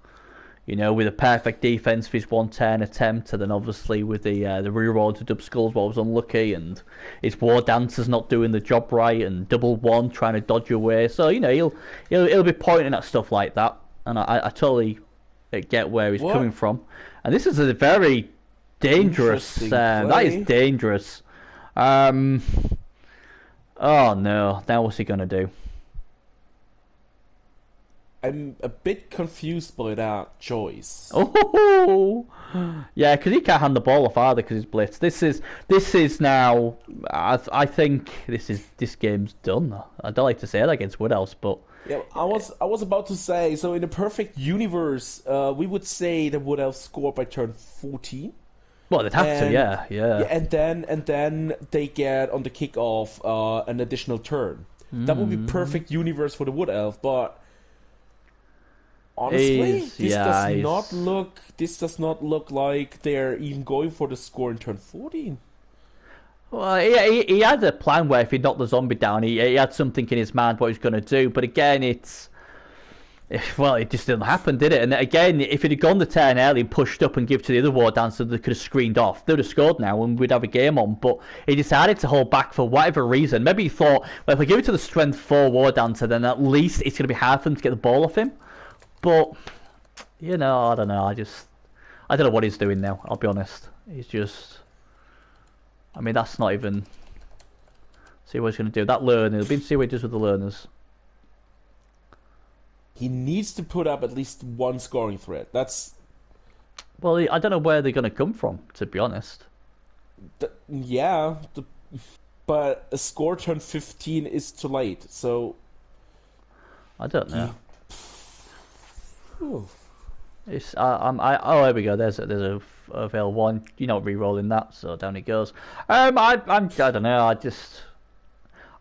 With a perfect defense for his 1-10 attempt, and then obviously with the reroll to Dub Skulls, what was unlucky, and his War Dancer's not doing the job right, and double 1 trying to dodge away. So he'll be pointing at stuff like that, and I totally get where he's coming from. And this is a very dangerous. That is dangerous. Oh no! Now what's he gonna do? I'm a bit confused by that choice. Oh, yeah, because he can't hand the ball off either because he's blitzed. This is now. I think this game's done. I don't like to say it against Wood Elves, but yeah, I was about to say. So in a perfect universe, we would say the Wood Elves score by turn 14. Well, they'd have to, yeah. And then they get on the kickoff an additional turn. That would be perfect universe for the Wood Elf, but. Honestly, this does not look like they're even going for the score in turn 14. Well, he had a plan where if he knocked the zombie down, he had something in his mind what he was going to do. But again, it just didn't happen, did it? And again, if he'd have gone the turn early and pushed up and give to the other War Dancer, they could have screened off. They would have scored now and we'd have a game on. But he decided to hold back for whatever reason. Maybe he thought, well, if I give it to the strength 4 War Dancer, then at least it's going to be hard for them to get the ball off him. But, I don't know. I don't know what he's doing now, I'll be honest. He's just... I mean, that's not even... See what he's going to do. That learner, see what he does with the learners. He needs to put up at least one scoring threat. That's... Well, I don't know where they're going to come from, to be honest. But a score turn 15 is too late, so... I don't know. Ooh. It's there we go. There's a veil 1. You're not re-rolling that, so down it goes. I don't know.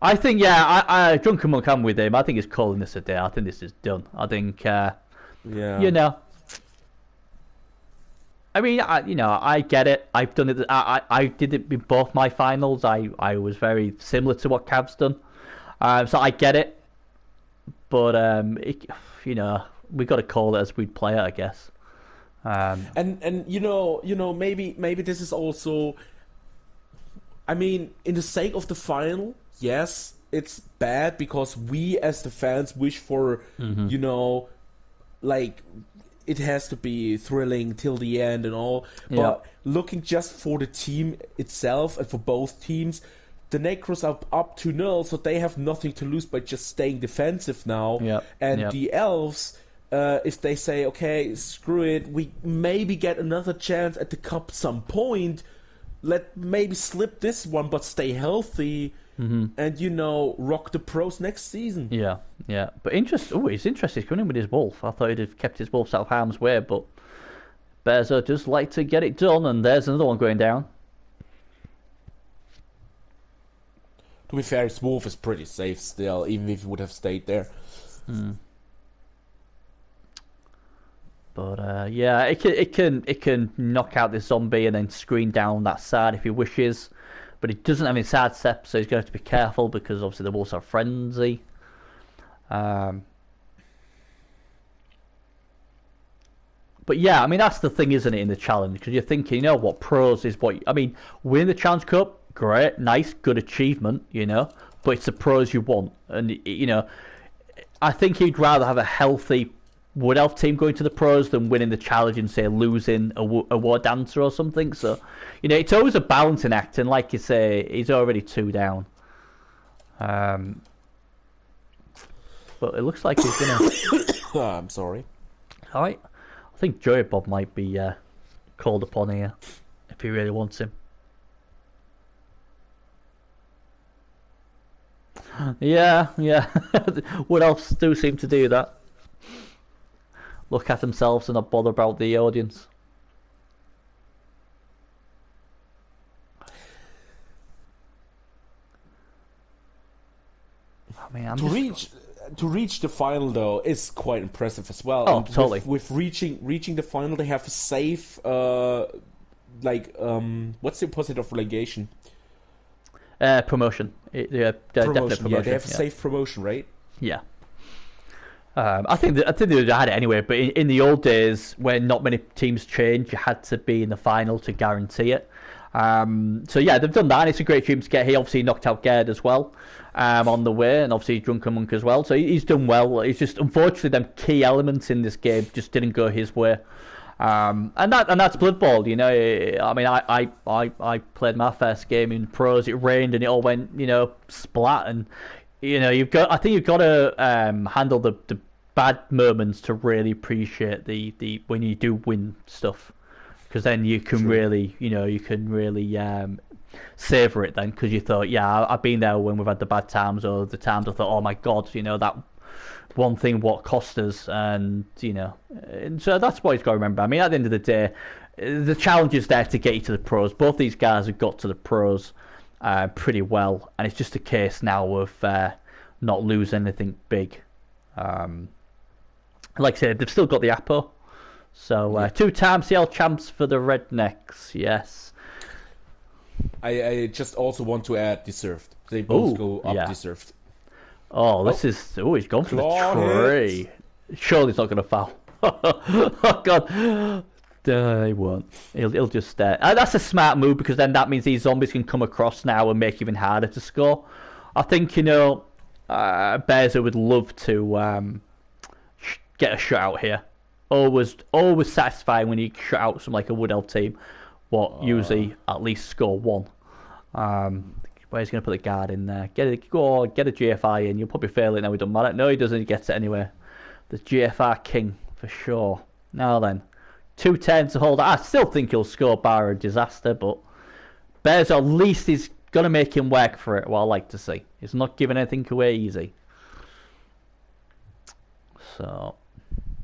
I think, Drunken Monk, I'm with him. I think he's calling this a day. I think this is done. I think, Yeah. I mean, I get it. I've done it. I did it in both my finals. I was very similar to what Cav's done. So I get it. But, we got to call it as we'd play it, I guess. And maybe this is also, I mean, in the sake of the final, yes, it's bad because we as the fans wish for, like, it has to be thrilling till the end and all. But looking just for the team itself and for both teams, the Necros are up 2-0, so they have nothing to lose by just staying defensive now. The Elves, if they say, okay, screw it, we maybe get another chance at the cup some point, let maybe slip this one, but stay healthy, and, rock the pros next season. Yeah. But he's interested coming in with his wolf. I thought he'd have kept his wolves out of harm's way, but Bearzo just like to get it done, and there's another one going down. To be fair, his wolf is pretty safe still, even if he would have stayed there. But it can knock out this zombie and then screen down that side if he wishes. But he doesn't have any side steps, so he's going to have to be careful because obviously the wolves are frenzy. But yeah, I mean that's the thing, isn't it, in the challenge? Because you're thinking, pros is what win the Challenge Cup, great, nice, good achievement, but it's the pros you want, and I think he'd rather have a healthy Wood Elf team going to the pros than winning the challenge and say losing a war dancer or something. So it's always a balancing act, and like you say, he's already 2 down. But it looks like he's gonna. I'm sorry. All right, I think Joey Bob might be called upon here if he really wants him. Yeah. Wood Elves do seem to do that. Look at themselves and not bother about the audience. I mean, to reach the final though is quite impressive as well. Oh, and totally. With reaching the final, they have a safe what's the opposite of relegation? Promotion. Definite promotion. Yeah, they have a safe promotion, right? Yeah. I think they had it anyway, but in the old days when not many teams changed, you had to be in the final to guarantee it. So yeah, they've done that, and it's a great team to get. He obviously knocked out Gerd as well on the way, and obviously Drunken Monk as well. So he's done well. It's just unfortunately them key elements in this game just didn't go his way. And that's Blood Bowl, I mean, I played my first game in pros. It rained and it all went, splat. And I think you've got to handle the bad moments to really appreciate the when you do win stuff, because then you can really savor it then, because you thought, I've been there when we've had the bad times, or the times I thought, oh my god, that one thing what cost us, and and so that's what he's got to remember. I mean, at the end of the day, the challenge is there to get you to the pros. Both these guys have got to the pros pretty well, and it's just a case now of not lose anything big. Like I said, they've still got the Apo, so 2-time CL champs for the Rednecks. Yes, I just also want to add deserved. They both go up deserved. Oh, this is... Oh, he's gone for the tree. Surely he's not going to foul. Oh, God. He won't. He'll just... that's a smart move, because then that means these zombies can come across now and make it even harder to score. I think, Bearzo would love to get a shutout here. Always satisfying when you shut out some like a Wood Elf team. Usually at least score one. Where he's going to put the guard in there. Get a GFI in. You'll probably fail it now. He doesn't matter. No, he doesn't. He gets it anyway. The GFR king for sure. Now then, 2-10 to hold. I still think he'll score bar a disaster, but Bears at least is going to make him work for it. What I like to see. He's not giving anything away easy. So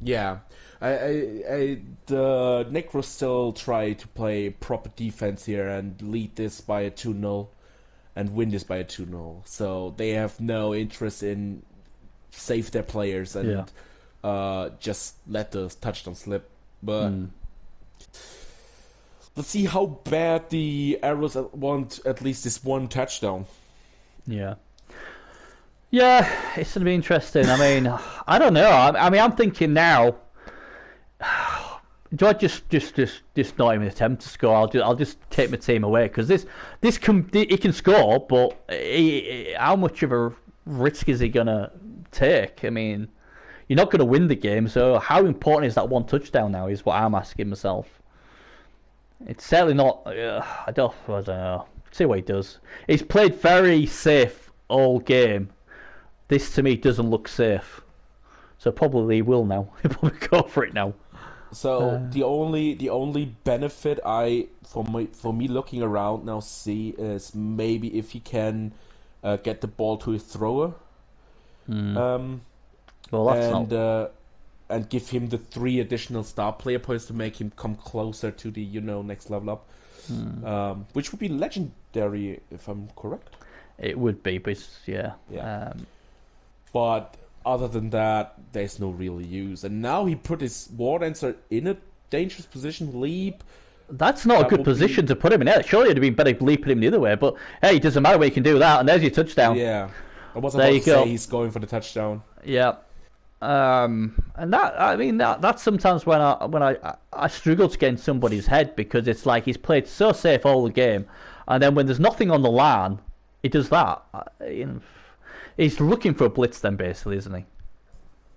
yeah, the Necros still try to play proper defense here and lead this by a 2-0. and win this by a 2-0. So they have no interest in save their players and just let the touchdown slip. But let's see how bad the Arrows want at least this one touchdown. Yeah. Yeah, it's going to be interesting. I mean, I don't know. I mean, I'm thinking now, do I just not even attempt to score? I'll just take my team away, because he can score, but how much of a risk is he gonna take? I mean, you're not gonna win the game, so how important is that one touchdown now? Is what I'm asking myself. It's certainly not. I don't know. See what he does. He's played very safe all game. This to me doesn't look safe, so probably he will now. He'll probably go for it now. So the only benefit for me looking around now see is maybe if he can get the ball to his thrower, Well, that's not... and give him the 3 additional star player points to make him come closer to the next level up, which would be legendary if I'm correct. It would be, but yeah. But other than that, there's no real use. And now he put his War Dancer in a dangerous position. Leap. That's not a good position to put him in. Surely it'd have been better leaping him the other way. But hey, it doesn't matter where you can do that. And there's your touchdown. Yeah, I wasn't about to say he's going for the touchdown. Yeah. And that's sometimes when I struggle to get in somebody's head, because it's like he's played so safe all the game, and then when there's nothing on the line, he does that. He's looking for a blitz then, basically, isn't he?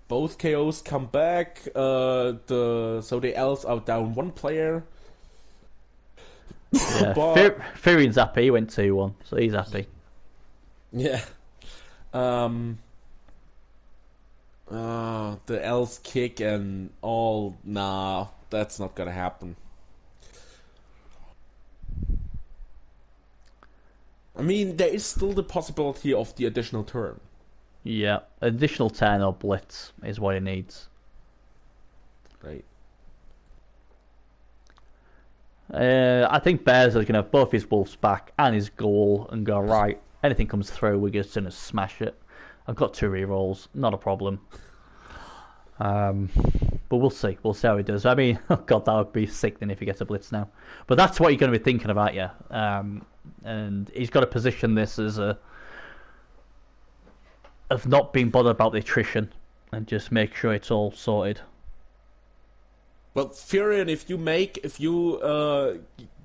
Both KOs come back. So the Elves are down 1 player. Yeah, Furian's happy. He went 2-1, so he's happy. Yeah. The Elves kick and all. Nah, that's not gonna happen. I mean, there is still the possibility of the additional turn. Yeah, additional turn or blitz is what he needs. Right. I think Bears are going to have both his Wolves back and his goal and go, right, anything comes through, we're just going to smash it. I've got 2 rerolls, not a problem. But we'll see. We'll see how he does. I mean, oh God, that would be sickening if he gets a blitz now. But that's what you're going to be thinking about, yeah. And he's got to position this as of not being bothered about the attrition and just make sure it's all sorted. Well, Furion, if you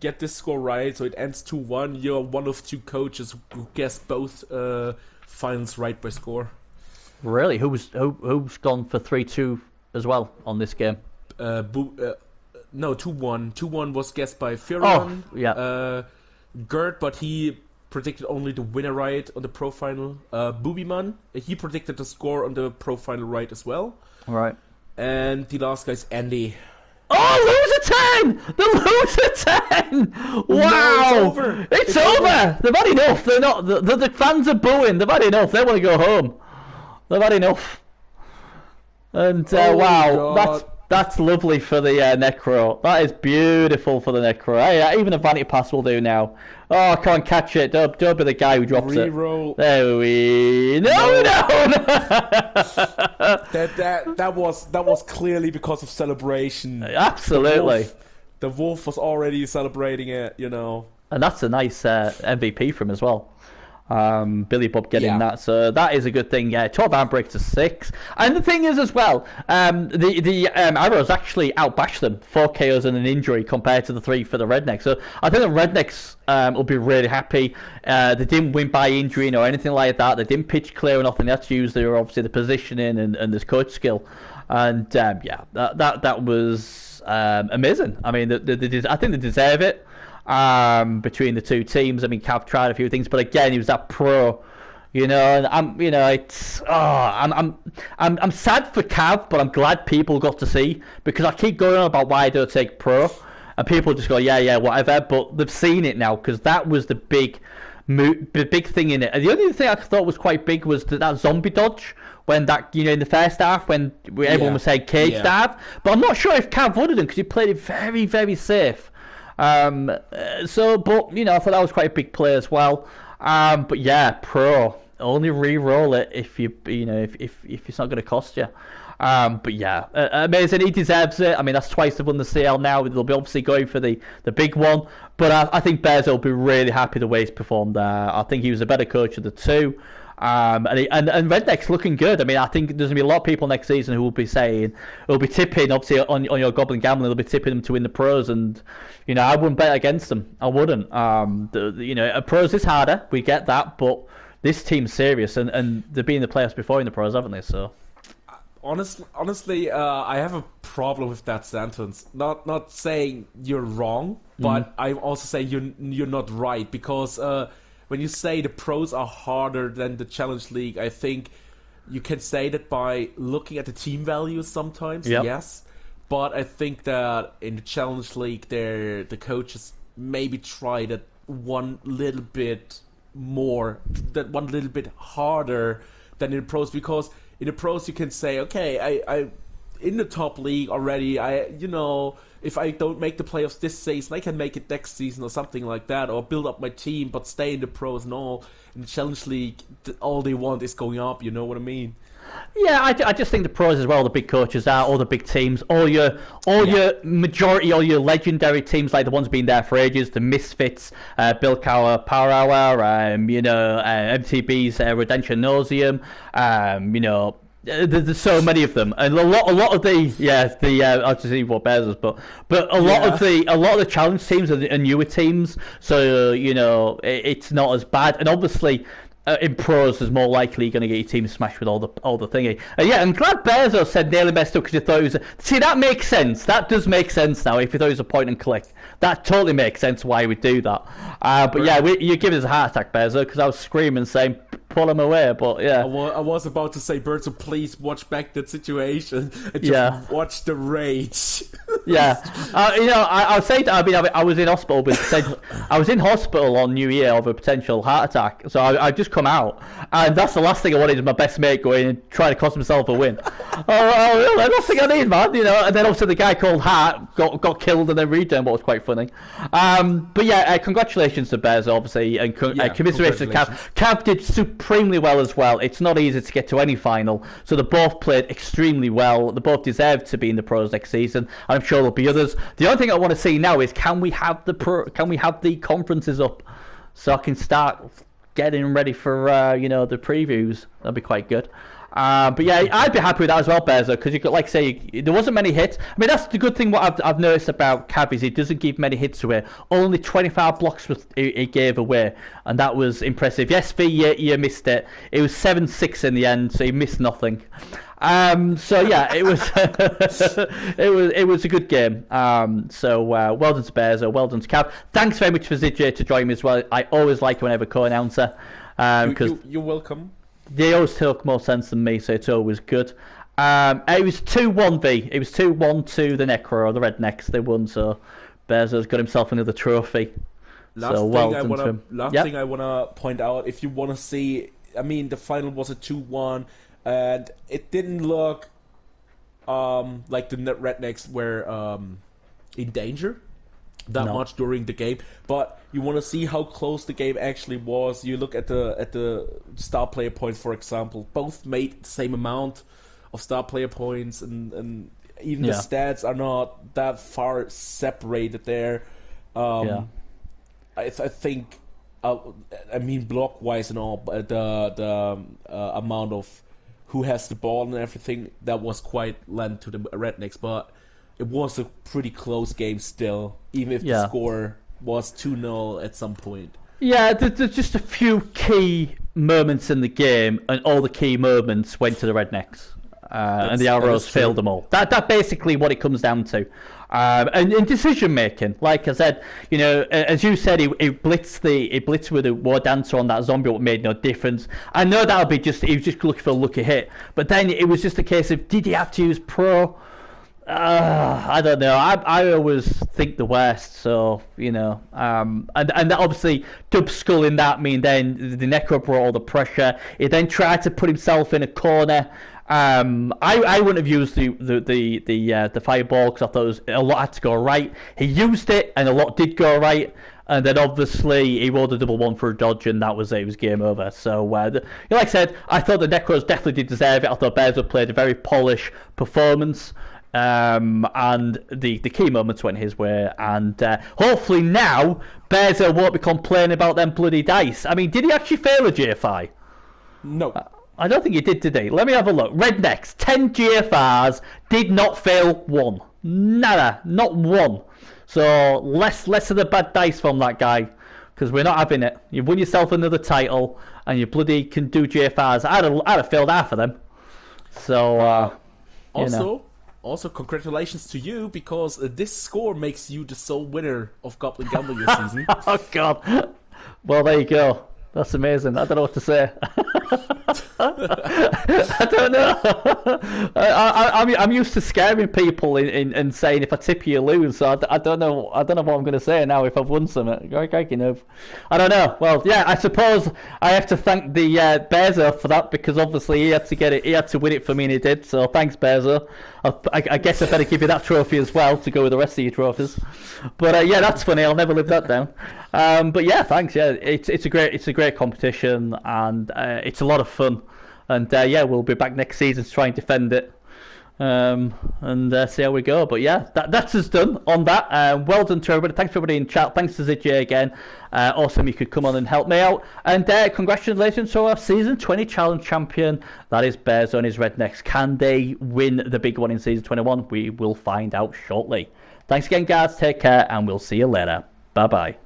get this score right, so it ends 2-1, you're one of 2 coaches who guessed both finals right by score. Really? Who's gone for 3-2 as well on this game? No, 2-1. 2-1 was guessed by Furion. Oh, yeah. Gert, but he predicted only the winner right on the pro final. Boobyman, he predicted the score on the pro final right as well. Right. And the last guy's Andy. Oh, loser 10! The loser 10! Wow! No, it's over. It's over! They've had enough. They're not. The fans are booing. They've had enough. They want to go home. They've had enough. And wow, that's lovely for the Necro. That is beautiful for the Necro. Hey, even a vanity pass will do now. Oh, I can't catch it. Don't be the guy who drops Reroll. it. There we... No. That was clearly because of celebration. Absolutely. The wolf was already celebrating it, And that's a nice MVP from him as well. Billy Bob getting that, so that is a good thing. Yeah, 12 handbrake to 6, and the thing is as well, the Arrows actually outbashed them 4 KOs and an injury compared to the 3 for the Rednecks. So I think the Rednecks will be really happy. They didn't win by injury or anything like that. They didn't pitch clear or nothing. That's usually obviously the positioning and this coach skill, and that was amazing. I mean, I think they deserve it. Between the 2 teams, I mean, Cav tried a few things, but again, he was that pro, and I'm sad for Cav, but I'm glad people got to see, because I keep going on about why I don't take pro, and people just go, yeah, whatever, but they've seen it now, because that was the big thing in it. And the only thing I thought was quite big was that zombie dodge, when that, in the first half, when everyone was saying cage dive, but I'm not sure if Cav would have done, because he played it very, very safe. I thought that was quite a big play as well. But yeah, Pro only re-roll it if if it's not going to cost you. But yeah, amazing. He deserves it. I mean, that's twice they've won the CL now. They'll be obviously going for the big one. But I think Bears will be really happy the way he's performed there. I think he was a better coach of the two. And Redneck's looking good. I mean, I think there's gonna be a lot of people next season who will be tipping, obviously on your Goblin Gambling, they'll be tipping them to win the pros, and I wouldn't bet against them. I wouldn't. A pros is harder. We get that, but this team's serious, and they've been in the playoffs before in the pros, haven't they? So. Honestly, I have a problem with that sentence. Not saying you're wrong, but I'm also saying you're not right, because when you say the pros are harder than the Challenge League, I think you can say that by looking at the team values sometimes, yes. But I think that in the Challenge League, the coaches maybe try that one little bit more, that one little bit harder than in the pros, because in the pros you can say, okay, I in the top league already, if I don't make the playoffs this season, I can make it next season or something like that, or build up my team but stay in the pros and all. In the Challenge League, all they want is going up, you know what I mean? Yeah, I just think the pros as well, the big coaches are, all the big teams, all your majority, all your legendary teams, like the ones been there for ages, the Misfits, Bill Cower, Power Hour, MTB's Redemption Nauseum, there's so many of them, and a lot of the I'll just see what Bears is, but a lot of the challenge teams are newer teams, so it's not as bad, and obviously. In pros, there's more likely you're going to get your team smashed with all the thingy. Yeah, I'm glad Bearzo said nearly messed up because you thought it was. See, that makes sense. That does make sense now. If you thought it was a point and click, that totally makes sense why we do that. But yeah, you're giving us a heart attack, Bearzo, because I was screaming saying pull him away. But yeah, I was about to say, Berto, please watch back that situation and just watch the rage. Yeah, I'll say that. I mean, I was in hospital I was in hospital on New Year of a potential heart attack. So I just come out, and that's the last thing I wanted. Is my best mate going and trying to cost himself a win. Oh, that's the thing I need, man. And then also the guy called Hart got killed and then returned, what was quite funny. But yeah, congratulations to Bears, obviously, and commiserations to Cav. Cav did supremely well as well. It's not easy to get to any final, so they both played extremely well. They both deserve to be in the pros next season. I'm sure there'll be others. The only thing I want to see now is can we have the conferences up so I can start getting ready for the previews. That'd be quite good. But yeah, I'd be happy with that as well, Bezo, because you could, like, say, there wasn't many hits. I mean, that's the good thing. What I've noticed about Cav is he doesn't give many hits away. Only 25 blocks he gave away, and that was impressive. Yes, V, you missed it. It was 7-6 in the end, so he missed nothing. So yeah, it was it was a good game. So well done to Bezo, well done to Cav. Thanks very much for ZJ to join me as well. I always like when I have a co-announcer. You're welcome. They always talk more sense than me, so it's always good. It was 2-1 It was 2-1 to the Necro, or the Red Necs. They won, so Bezo's got himself another trophy. Last thing I wanna point out, if you wanna see, I mean, the final was a 2-1, and it didn't look like the Rednecks were in danger that much during the game, but you want to see how close the game actually was. You look at the star player points, for example. Both made the same amount of star player points, and even the stats are not that far separated there. I think, I mean, block wise and all, but the amount of who has the ball and everything, that was quite lent to the Rednecks, but it was a pretty close game still, even if the score was 2-0 at some point. Yeah, there's just a few key moments in the game, and all the key moments went to the Rednecks, and the Arrows failed them all. That's basically what it comes down to. And in decision making, like I said, as you said, he blitzed with a war dancer on that zombie, what made no difference. I know he was just looking for a lucky hit, but then it was just a case of, did he have to use pro? I don't know. I always think the worst. So and obviously Dub Skull in that then the Necro brought all the pressure. He then tried to put himself in a corner. I wouldn't have used the fireball because I thought a lot had to go right. He used it and a lot did go right. And then obviously he rolled a double one for a dodge, and that was it. It was game over. So, like I said, I thought the Necros definitely did deserve it. I thought Bears played a very polished performance, and the key moments went his way. And hopefully now Bears won't be complaining about them bloody dice. I mean, did he actually fail a GFI? No. I don't think he did he? Let me have a look. Necs, 10 GFRs, did not fail one. Nada, not one. So less of the bad dice from that guy, because we're not having it. You've won yourself another title, and you bloody can do GFRs. I'd have failed half of them. So Also, congratulations to you, because this score makes you the sole winner of Goblin Gamble this season. Oh God! Well, there you go. That's amazing. I don't know what to say. I don't know. I'm used to scaring people and saying if I tip you lose. So I don't know. I don't know what I'm going to say now if I've won something. I don't know. Well, yeah. I suppose I have to thank the Bearzo for that, because obviously he had to get it. He had to win it for me, and he did. So thanks, Bearzo. I guess I better give you that trophy as well to go with the rest of your trophies. But yeah, that's funny. I'll never live that down. But yeah, thanks. Yeah, it's a great competition, and it's a lot of fun. And yeah, we'll be back next season to try and defend it, and see how we go. But yeah, that's us done on that. Well done to everybody. Thanks for everybody in chat. Thanks to ZJ again. Awesome, you could come on and help me out. And congratulations to our season 20 challenge champion. That is Bears on his Necs. Can they win the big one in season 21? We will find out shortly. Thanks again, guys. Take care, and we'll see you later. Bye bye.